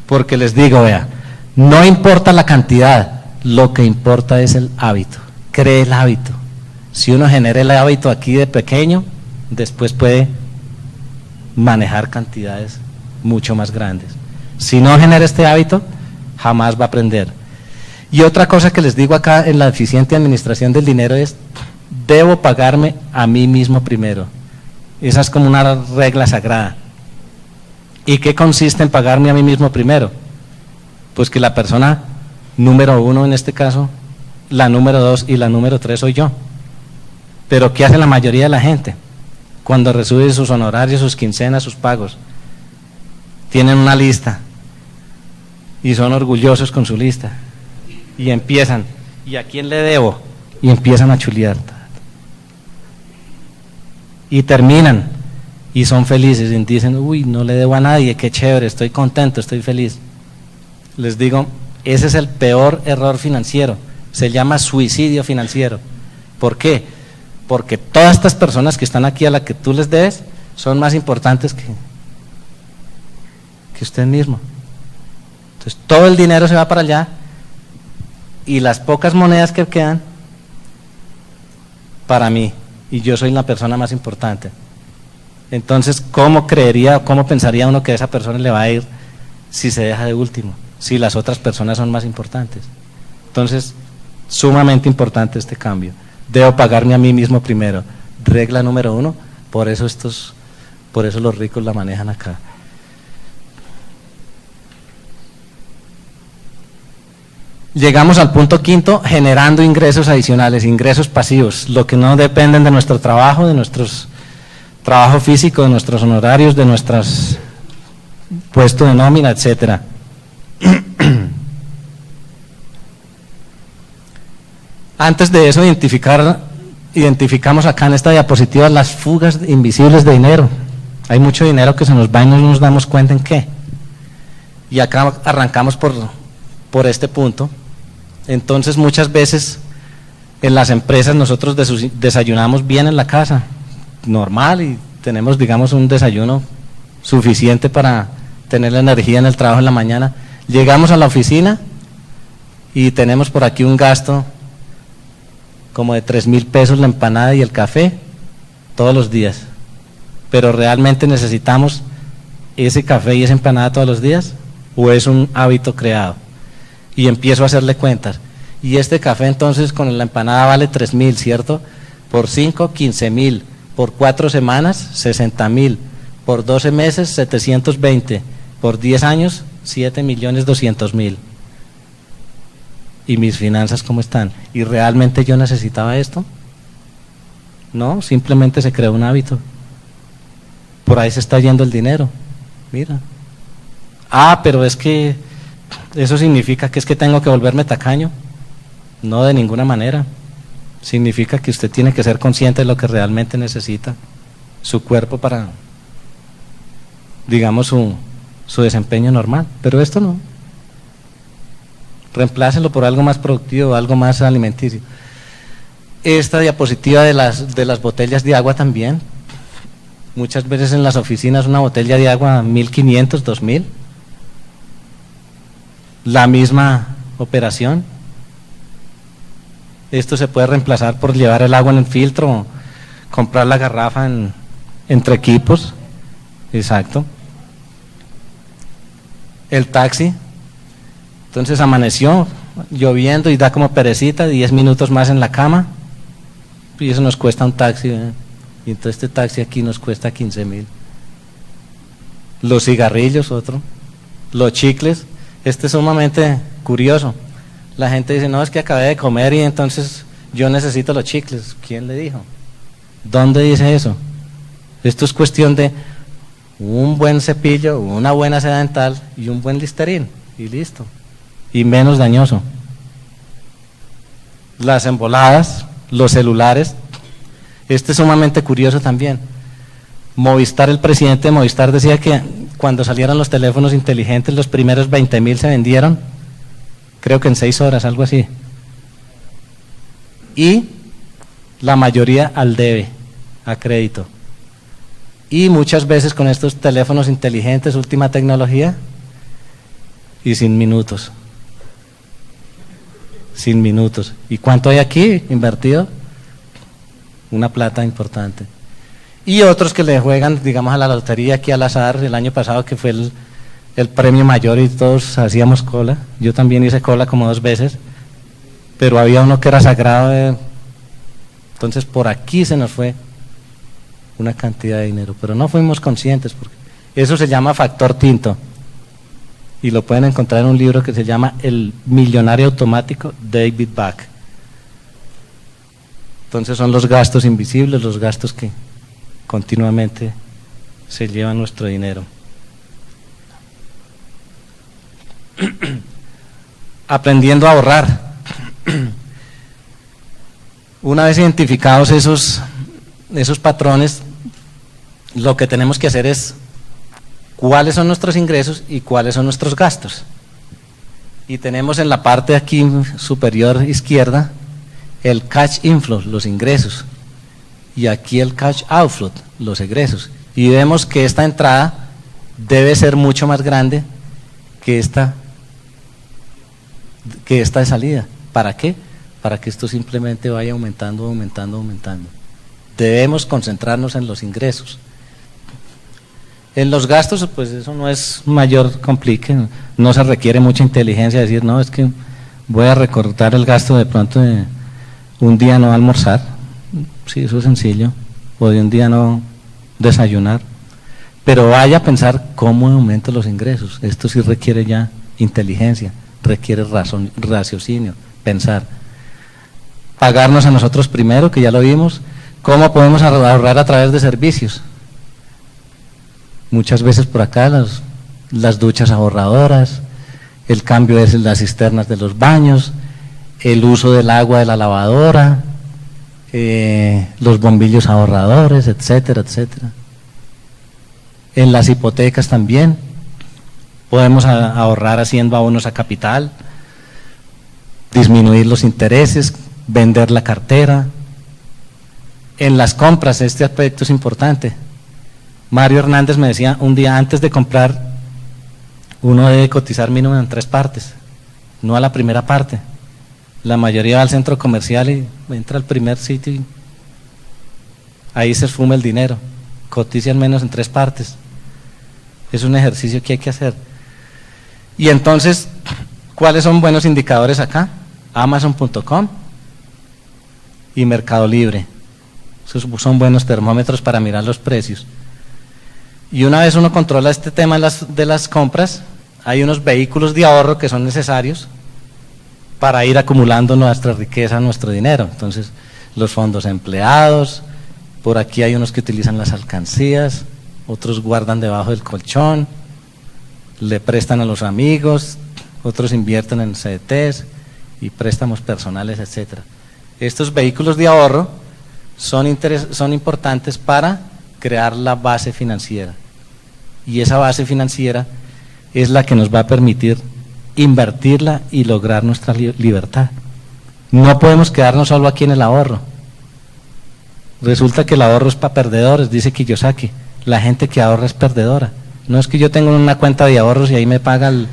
porque les digo, vea, no importa la cantidad, lo que importa es el hábito. Cree el hábito. Si uno genera el hábito aquí de pequeño, después puede manejar cantidades mucho más grandes. Si no genera este hábito, jamás va a aprender. Y otra cosa que les digo acá en la eficiente administración del dinero es, debo pagarme a mí mismo primero. Esa es como una regla sagrada. ¿Y qué consiste en pagarme a mí mismo primero? Pues que la persona número 1 en este caso, la número 2 y la número 3 soy yo. Pero ¿qué hace la mayoría de la gente? Cuando recibe sus honorarios, sus quincenas, sus pagos, tienen una lista y son orgullosos con su lista y empiezan, ¿y a quién le debo? Y empiezan a chulear y terminan y son felices y dicen, uy, no le debo a nadie, qué chévere, estoy contento, estoy feliz. Les digo, ese es el peor error financiero, se llama suicidio financiero. ¿Por qué? Porque todas estas personas que están aquí a las que tú les debes son más importantes que usted mismo. Entonces todo el dinero se va para allá y las pocas monedas que quedan para mí, y yo soy la persona más importante. Entonces, ¿cómo creería, cómo pensaría uno que a esa persona le va a ir si se deja de último, si las otras personas son más importantes? Entonces, sumamente importante este cambio. Debo pagarme a mí mismo primero. Regla número 1, por eso los ricos la manejan acá. Llegamos al punto quinto, generando ingresos adicionales, ingresos pasivos, lo que no dependen de nuestro trabajo, de nuestros trabajo físico, de nuestros honorarios, de nuestros puestos de nómina, etcétera. Antes de eso identificamos acá en esta diapositiva las fugas invisibles de dinero. Hay mucho dinero que se nos va y no nos damos cuenta en qué. Y acá arrancamos por este punto. Entonces muchas veces en las empresas nosotros desayunamos bien en la casa, normal, y tenemos, digamos, un desayuno suficiente para tener la energía en el trabajo en la mañana. Llegamos a la oficina y tenemos por aquí un gasto como de 3.000 pesos la empanada y el café todos los días. Pero ¿realmente necesitamos ese café y esa empanada todos los días? ¿O es un hábito creado? Y empiezo a hacerle cuentas. Y este café entonces con la empanada vale 3.000, ¿cierto? Por 5, 15.000. por 4 semanas, 60.000, por 12 meses, 720, por 10 años, 7.200.000. ¿Y mis finanzas cómo están? ¿Y realmente yo necesitaba esto? No, simplemente se creó un hábito. Por ahí se está yendo el dinero. Mira. Ah, pero es que eso significa que es que tengo que volverme tacaño. No, de ninguna manera. Significa que usted tiene que ser consciente de lo que realmente necesita su cuerpo para, digamos, su desempeño normal. Pero esto no. Reemplácelo por algo más productivo, algo más alimenticio. Esta diapositiva de las botellas de agua también. Muchas veces en las oficinas una botella de agua 1.500, 2.000. La misma operación. Esto se puede reemplazar por llevar el agua en el filtro, comprar la garrafa entre equipos. Exacto. El taxi. Entonces amaneció lloviendo y da como perecita, 10 minutos más en la cama, y eso nos cuesta un taxi, ¿eh? Y entonces este taxi aquí nos cuesta 15.000. Los cigarrillos, otro. Los chicles. Este es sumamente curioso. La gente dice, no, es que acabé de comer y entonces yo necesito los chicles. ¿Quién le dijo? ¿Dónde dice eso? Esto es cuestión de un buen cepillo, una buena seda dental y un buen Listerine, y listo. Y menos dañoso. Las emboladas, los celulares. Este es sumamente curioso también. Movistar, el presidente de Movistar decía que cuando salieron los teléfonos inteligentes, los primeros 20.000 se vendieron, creo que en 6 horas, algo así. Y la mayoría al debe, a crédito. Y muchas veces con estos teléfonos inteligentes, última tecnología, y sin minutos. Sin minutos. ¿Y cuánto hay aquí invertido? Una plata importante. Y otros que le juegan, digamos, a la lotería aquí al azar, el año pasado que fue el premio mayor y todos hacíamos cola. Yo también hice cola como 2 veces, pero había uno que era sagrado. Entonces por aquí se nos fue una cantidad de dinero, pero no fuimos conscientes, porque eso se llama factor tinto. Y lo pueden encontrar en un libro que se llama El millonario automático, David Back. Entonces son los gastos invisibles, los gastos que continuamente se llevan nuestro dinero. Aprendiendo a ahorrar. Una vez identificados esos patrones, lo que tenemos que hacer es cuáles son nuestros ingresos y cuáles son nuestros gastos. Y tenemos en la parte aquí superior izquierda el cash inflow, los ingresos, y aquí el cash outflow, los egresos. Y vemos que esta entrada debe ser mucho más grande que esta de salida. ¿Para qué? Para que esto simplemente vaya aumentando, aumentando, aumentando. Debemos concentrarnos en los ingresos. En los gastos, pues eso no es mayor complique, no se requiere mucha inteligencia decir, no, es que voy a recortar el gasto de pronto de un día no almorzar. Sí, eso es sencillo. O de un día no desayunar. Pero vaya a pensar cómo aumento los ingresos. Esto sí requiere ya inteligencia, requiere raciocinio, pensar. Pagarnos a nosotros primero, que ya lo vimos. ¿Cómo podemos ahorrar a través de servicios? Muchas veces por acá las duchas ahorradoras, el cambio de las cisternas de los baños, el uso del agua de la lavadora, los bombillos ahorradores, etcétera, etcétera. En las hipotecas también podemos ahorrar haciendo abonos a capital, disminuir los intereses, vender la cartera. En las compras, este aspecto es importante. Mario Hernández me decía un día, antes de comprar, uno debe cotizar mínimo en 3 partes, no a la primera parte. La mayoría va al centro comercial y entra al primer sitio y ahí se esfuma el dinero. Cotice al menos en 3 partes. Es un ejercicio que hay que hacer. Y entonces, ¿cuáles son buenos indicadores acá? Amazon.com y Mercado Libre. Esos son buenos termómetros para mirar los precios. Y una vez uno controla este tema de las compras, hay unos vehículos de ahorro que son necesarios para ir acumulando nuestra riqueza, nuestro dinero. Entonces, los fondos empleados, por aquí hay unos que utilizan las alcancías, otros guardan debajo del colchón, le prestan a los amigos, otros invierten en CDTs y préstamos personales, etcétera. Estos vehículos de ahorro son importantes para crear la base financiera, y esa base financiera es la que nos va a permitir invertirla y lograr nuestra libertad. No podemos quedarnos solo aquí en el ahorro. Resulta que el ahorro es para perdedores, dice Kiyosaki. La gente que ahorra es perdedora. No es que yo tengo una cuenta de ahorros y ahí me paga al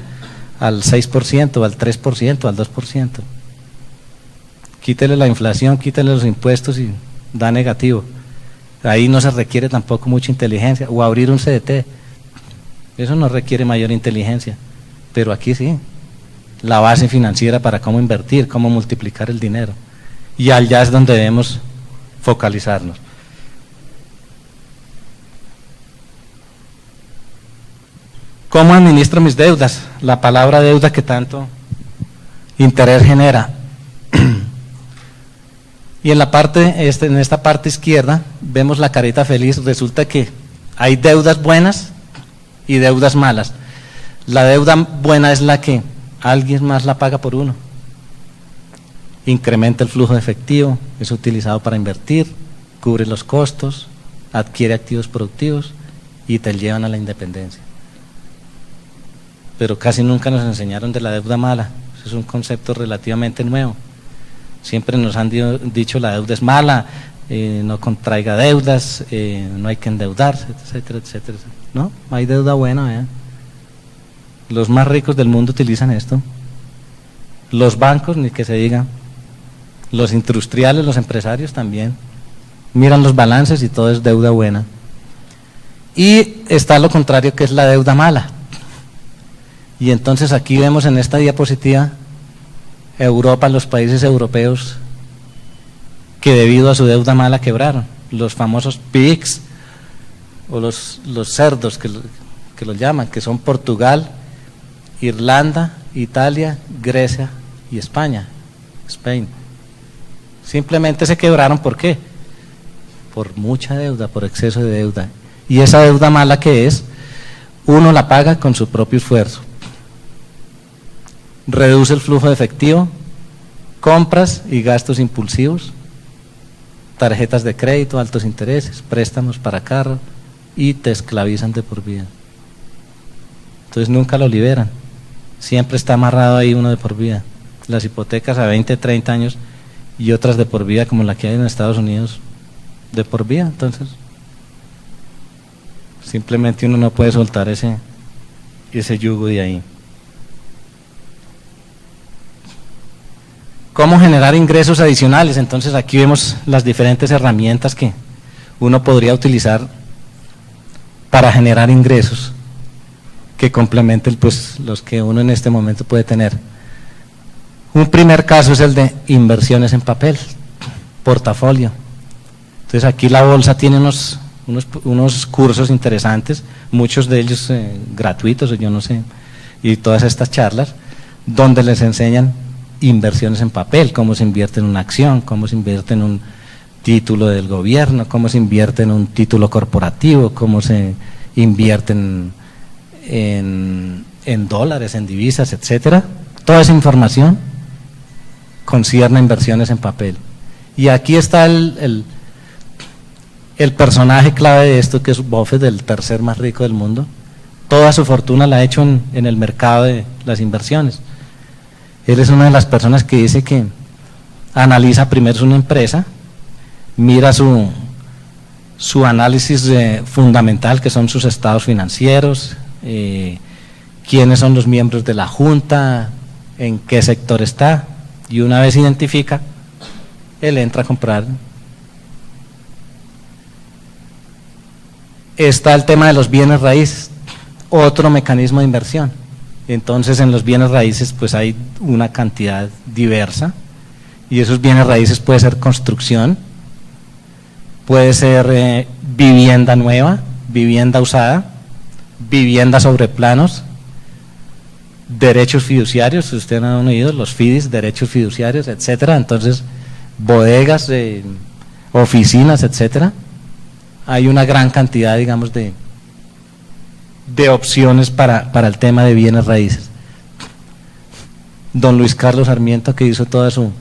6%, al 3%, al 2%. Quítele la inflación, quítele los impuestos y da negativo. Ahí no se requiere tampoco mucha inteligencia. O abrir un CDT, eso no requiere mayor inteligencia, pero aquí sí. La base financiera para cómo invertir, cómo multiplicar el dinero. Y allá es donde debemos focalizarnos. ¿Cómo administro mis deudas? La palabra deuda que tanto interés genera. Y en en esta parte izquierda vemos la carita feliz. Resulta que hay deudas buenas y deudas malas. La deuda buena es la que alguien más la paga por uno. Incrementa el flujo de efectivo, es utilizado para invertir, cubre los costos, adquiere activos productivos y te llevan a la independencia. Pero casi nunca nos enseñaron de la deuda mala. Es un concepto relativamente nuevo. Siempre nos han dicho la deuda es mala, no contraiga deudas, no hay que endeudarse, etcétera, etcétera. No, hay deuda buena, ¿eh? Los más ricos del mundo utilizan esto. Los bancos, ni que se diga. Los industriales, los empresarios también. Miran los balances y todo es deuda buena. Y está lo contrario, que es la deuda mala. Y entonces aquí vemos en esta diapositiva Europa, los países europeos que debido a su deuda mala quebraron. Los famosos pigs o los cerdos que los llaman, que son Portugal, Irlanda, Italia, Grecia y España, Spain. Simplemente se quebraron, ¿por qué? Por mucha deuda, por exceso de deuda. Y esa deuda mala que es, uno la paga con su propio esfuerzo. Reduce el flujo de efectivo, compras y gastos impulsivos, tarjetas de crédito, altos intereses, préstamos para carro y te esclavizan de por vida. Entonces nunca lo liberan. Siempre está amarrado ahí uno de por vida. Las hipotecas a 20, 30 años y otras de por vida como la que hay en Estados Unidos, de por vida. Entonces, simplemente uno no puede soltar ese yugo de ahí. ¿Cómo generar ingresos adicionales? Entonces aquí vemos las diferentes herramientas que uno podría utilizar para generar ingresos que complementen pues los que uno en este momento puede tener. Un primer caso es el de inversiones en papel, portafolio. Entonces aquí la bolsa tiene unos cursos interesantes, muchos de ellos gratuitos, yo no sé, y todas estas charlas, donde les enseñan inversiones en papel, cómo se invierte en una acción, cómo se invierte en un título del gobierno, cómo se invierte en un título corporativo, cómo se invierte en dólares, en divisas, etcétera. Toda esa información concierne a inversiones en papel. Y aquí está el personaje clave de esto, que es Buffett, el tercer más rico del mundo. Toda su fortuna la ha hecho en el mercado de las inversiones. Él es una de las personas que dice que analiza primero una empresa, mira su análisis fundamental, que son sus estados financieros, quiénes son los miembros de la junta, en qué sector está, y una vez identifica, él entra a comprar. Está el tema de los bienes raíces, otro mecanismo de inversión. Entonces en los bienes raíces pues hay una cantidad diversa, y esos bienes raíces puede ser construcción, puede ser vivienda nueva, vivienda usada, vivienda sobre planos, derechos fiduciarios, si ustedes han oído, los FIDIs, derechos fiduciarios, etcétera. Entonces, bodegas, oficinas, etcétera. Hay una gran cantidad, digamos, de opciones para el tema de bienes raíces. Don Luis Carlos Sarmiento, que hizo toda su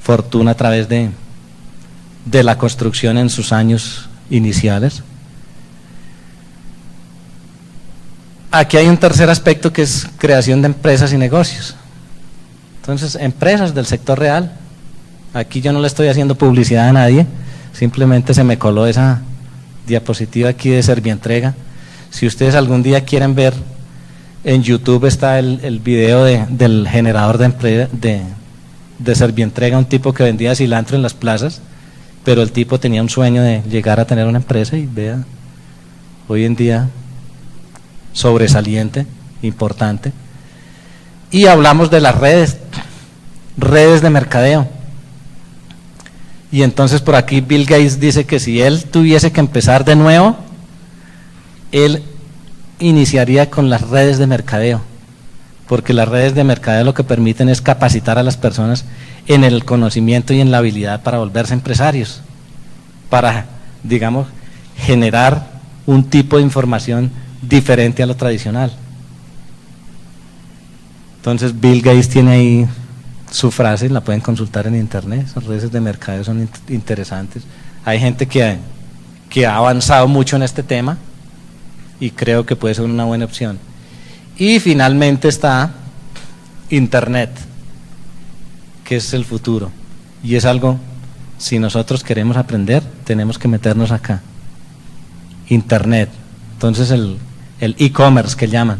fortuna a través de la construcción en sus años iniciales. Aquí hay un tercer aspecto que es creación de empresas y negocios. Entonces, empresas del sector real. Aquí yo no le estoy haciendo publicidad a nadie, simplemente se me coló esa diapositiva aquí de Servientrega. Si ustedes algún día quieren ver, en YouTube está el video del generador de Servientrega, un tipo que vendía cilantro en las plazas, pero el tipo tenía un sueño de llegar a tener una empresa y vea, hoy en día sobresaliente, importante. Y hablamos de las redes de mercadeo. Y entonces por aquí Bill Gates dice que si él tuviese que empezar de nuevo, él iniciaría con las redes de mercadeo, porque las redes de mercadeo lo que permiten es capacitar a las personas en el conocimiento y en la habilidad para volverse empresarios, para, digamos, generar un tipo de información diferente a lo tradicional. Entonces Bill Gates tiene ahí su frase, la pueden consultar en internet. Esas redes de mercadeo son interesantes. Hay gente que ha avanzado mucho en este tema y creo que puede ser una buena opción. Y finalmente está internet, que es el futuro, y es algo, si nosotros queremos aprender, tenemos que meternos acá. Internet, entonces el e-commerce que llaman.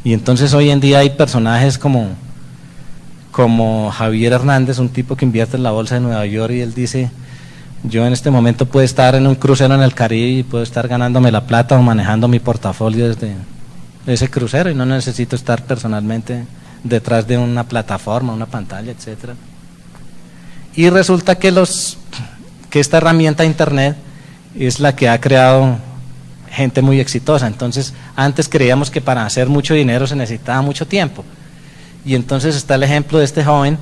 Y entonces hoy en día hay personajes como Javier Hernández, un tipo que invierte en la bolsa de Nueva York, y él dice: yo en este momento puedo estar en un crucero en el Caribe y puedo estar ganándome la plata o manejando mi portafolio desde ese crucero y no necesito estar personalmente detrás de una plataforma, una pantalla, etcétera. Y resulta que esta herramienta de internet es la que ha creado gente muy exitosa. Entonces, antes creíamos que para hacer mucho dinero se necesitaba mucho tiempo. Y entonces está el ejemplo de este joven,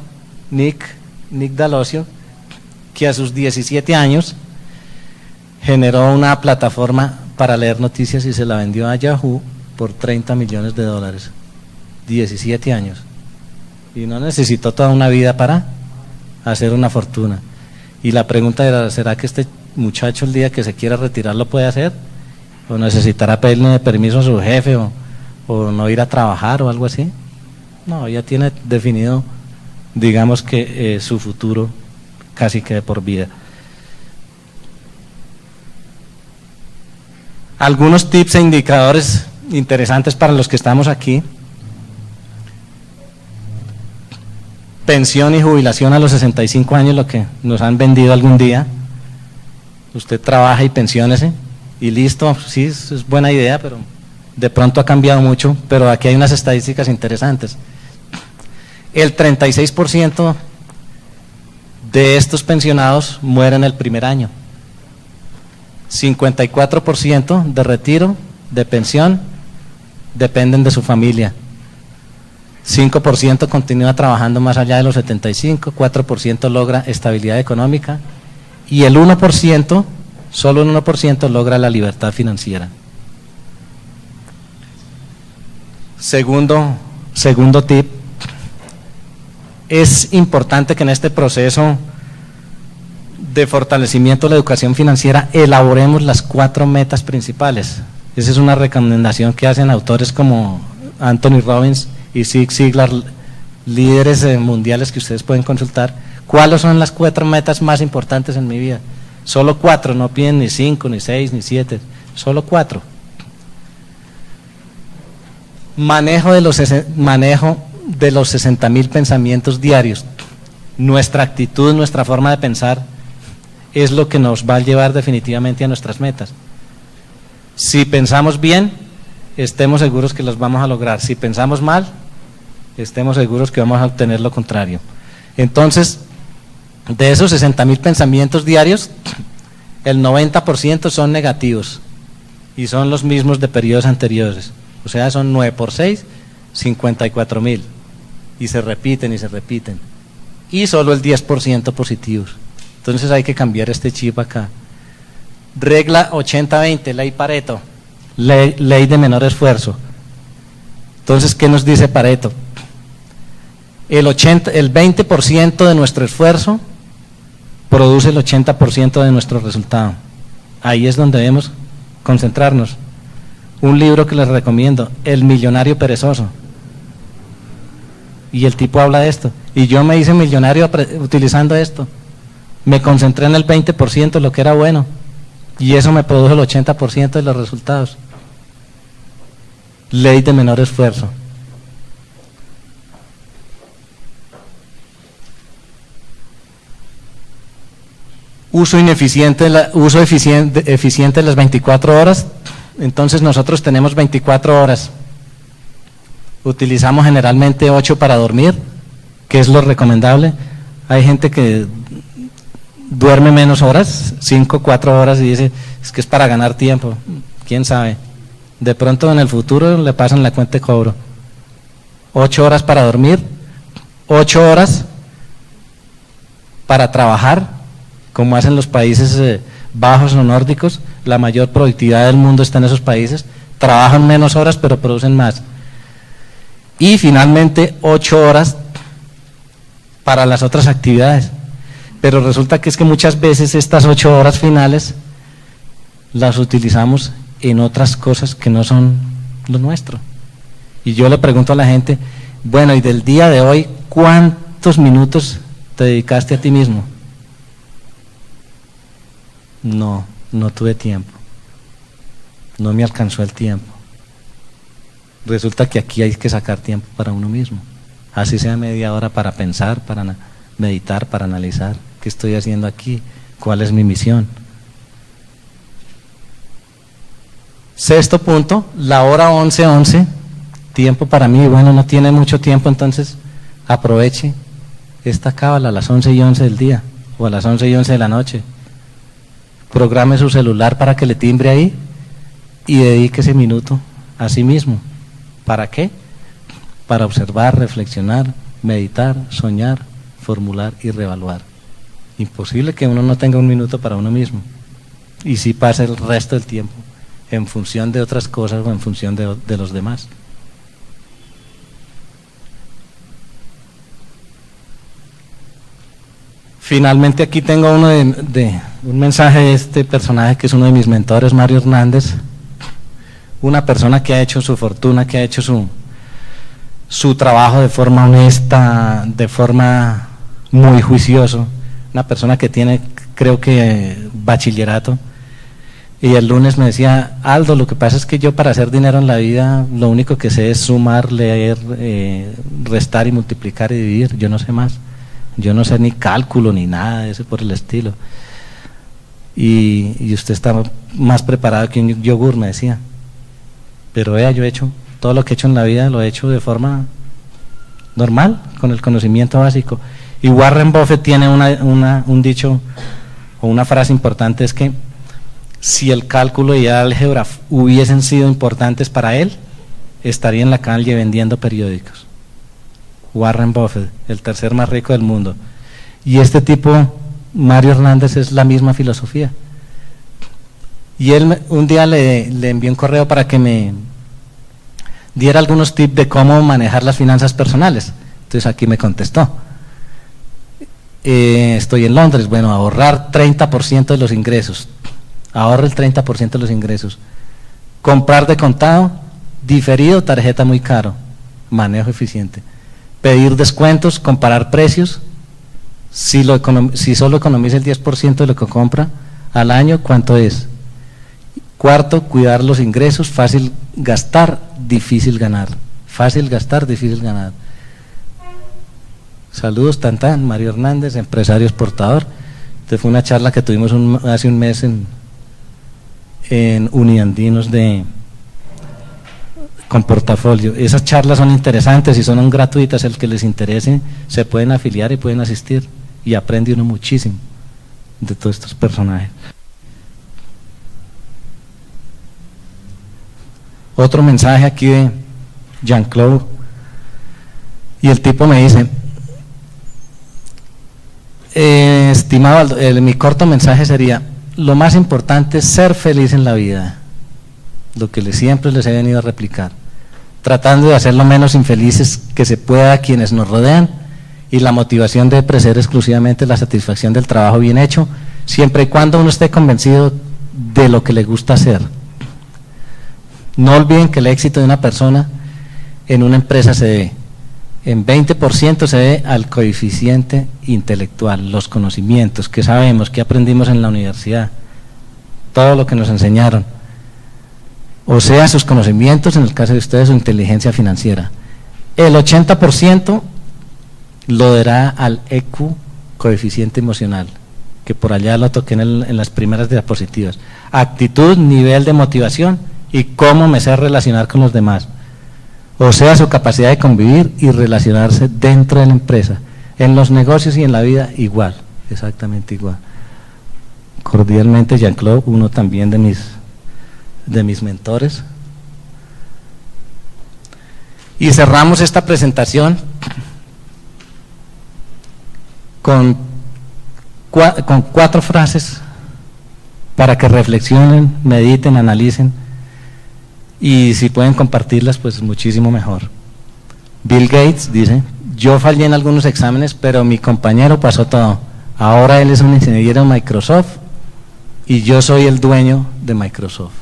Nick D'Alessio, que a sus 17 años generó una plataforma para leer noticias y se la vendió a Yahoo por $30 millones. 17 años. Y no necesitó toda una vida para hacer una fortuna. Y la pregunta era: ¿será que este muchacho el día que se quiera retirar lo puede hacer? ¿O necesitará pedirle permiso a su jefe o no ir a trabajar o algo así? No, ya tiene definido, digamos que su futuro casi que de por vida. Algunos tips e indicadores interesantes para los que estamos aquí. Pensión y jubilación a los 65 años, lo que nos han vendido algún día. Usted trabaja y pensiónese y listo. Sí, es buena idea, pero de pronto ha cambiado mucho. Pero aquí hay unas estadísticas interesantes. El 36% de estos pensionados mueren el primer año. 54% de retiro, de pensión, dependen de su familia. 5% continúa trabajando más allá de los 75, 4% logra estabilidad económica y el 1%, solo el 1% logra la libertad financiera. Segundo tip, es importante que en este proceso de fortalecimiento de la educación financiera elaboremos las 4 metas principales. Esa es una recomendación que hacen autores como Anthony Robbins y Zig Ziglar, líderes mundiales que ustedes pueden consultar. ¿Cuáles son las 4 metas más importantes en mi vida? Solo 4, no piden ni 5, ni 6, ni 7, solo 4. Manejo de los 60.000 pensamientos diarios. Nuestra actitud, nuestra forma de pensar es lo que nos va a llevar definitivamente a nuestras metas. Si pensamos bien, estemos seguros que los vamos a lograr. Si pensamos mal, estemos seguros que vamos a obtener lo contrario. Entonces, de esos 60.000 pensamientos diarios, el 90% son negativos y son los mismos de periodos anteriores. O sea, son 9 por 6, 54.000. Y se repiten y se repiten. Y solo el 10% positivos. Entonces hay que cambiar este chip acá. Regla 80-20, ley Pareto, ley de menor esfuerzo. Entonces, ¿qué nos dice Pareto? El 20% de nuestro esfuerzo produce el 80% de nuestro resultado. Ahí es donde debemos concentrarnos. Un libro que les recomiendo, El millonario perezoso. Y el tipo habla de esto. Y yo me hice millonario utilizando esto. Me concentré en el 20%, lo que era bueno. Y eso me produjo el 80% de los resultados. Ley de menor esfuerzo. Uso eficiente de las 24 horas. Entonces nosotros tenemos 24 horas. Utilizamos generalmente 8 para dormir, que es lo recomendable. Hay gente que duerme menos horas, 5, 4 horas, y dice, es que es para ganar tiempo. ¿Quién sabe? De pronto en el futuro le pasan la cuenta de cobro. 8 horas para dormir, 8 horas para trabajar, como hacen los países bajos o nórdicos. La mayor productividad del mundo está en esos países. Trabajan menos horas pero producen más. Y finalmente 8 horas para las otras actividades. Pero resulta que es que muchas veces estas 8 horas finales las utilizamos en otras cosas que no son lo nuestro. Y yo le pregunto a la gente, bueno, y del día de hoy, ¿cuántos minutos te dedicaste a ti mismo? No tuve tiempo. No me alcanzó el tiempo. Resulta que aquí hay que sacar tiempo para uno mismo. Así sea media hora para pensar, para meditar, para analizar. ¿Qué estoy haciendo aquí? ¿Cuál es mi misión? Sexto punto, la hora 11:11. Tiempo para mí. Bueno, no tiene mucho tiempo, entonces aproveche esta cábala a las 11:11 del día o a las 11:11 de la noche. Programe su celular para que le timbre ahí y dedique ese minuto a sí mismo. ¿Para qué? Para observar, reflexionar, meditar, soñar, formular y reevaluar. Imposible que uno no tenga un minuto para uno mismo y sí pase el resto del tiempo en función de otras cosas o en función de los demás. Finalmente aquí tengo un mensaje de este personaje que es uno de mis mentores, Mario Hernández, una persona que ha hecho su fortuna, que ha hecho su trabajo de forma honesta, de forma muy juicioso, una persona que tiene, creo que, bachillerato. Y el lunes me decía, Aldo, lo que pasa es que yo para hacer dinero en la vida lo único que sé es sumar, leer, restar y multiplicar y dividir, yo no sé más. Yo no sé ni cálculo ni nada de eso por el estilo. Y usted está más preparado que un yogur, me decía. Pero vea, yo he hecho todo lo que he hecho en la vida, lo he hecho de forma normal, con el conocimiento básico. Y Warren Buffett tiene un dicho o una frase importante, es que si el cálculo y el álgebra hubiesen sido importantes para él, estaría en la calle vendiendo periódicos. Warren Buffett, el tercer más rico del mundo. Y este tipo, Mario Hernández, es la misma filosofía. Y él un día le envió un correo para que me diera algunos tips de cómo manejar las finanzas personales. Entonces aquí me contestó. Estoy en Londres, bueno, ahorrar 30% de los ingresos. Ahorra el 30% de los ingresos. Comprar de contado, diferido, tarjeta muy caro. Manejo eficiente. Pedir descuentos, comparar precios. Si solo economiza el 10% de lo que compra al año, ¿cuánto es? Cuarto, cuidar los ingresos, fácil gastar, difícil ganar. Fácil gastar, difícil ganar. Saludos, Tantán, Mario Hernández, empresario exportador. Esta fue una charla que tuvimos hace un mes en Uniandinos con portafolio. Esas charlas son interesantes y son gratuitas, el que les interese se pueden afiliar y pueden asistir y aprende uno muchísimo de todos estos personajes. Otro mensaje aquí de Jean-Claude, y el tipo me dice, estimado, mi corto mensaje sería, lo más importante es ser feliz en la vida, lo que siempre les he venido a replicar, tratando de hacer lo menos infelices que se pueda a quienes nos rodean, y la motivación debe ser exclusivamente la satisfacción del trabajo bien hecho, siempre y cuando uno esté convencido de lo que le gusta hacer. No olviden que el éxito de una persona en una empresa se debe, en 20% se debe al coeficiente intelectual, los conocimientos que sabemos, que aprendimos en la universidad, todo lo que nos enseñaron, o sea, sus conocimientos, en el caso de ustedes, su inteligencia financiera. El 80% lo dará al EQ, coeficiente emocional, que por allá lo toqué en las primeras diapositivas. Actitud, nivel de motivación y cómo me sé relacionar con los demás. O sea, su capacidad de convivir y relacionarse dentro de la empresa. En los negocios y en la vida, igual, exactamente igual. Cordialmente, Jean-Claude, uno también de mis mentores. Y cerramos esta presentación con 4 frases para que reflexionen, mediten, analicen, y si pueden compartirlas, pues muchísimo mejor. Bill Gates dice, yo fallé en algunos exámenes, pero mi compañero pasó todo. Ahora él es un ingeniero de Microsoft y yo soy el dueño de Microsoft.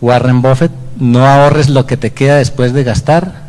Warren Buffett, no ahorres lo que te queda después de gastar,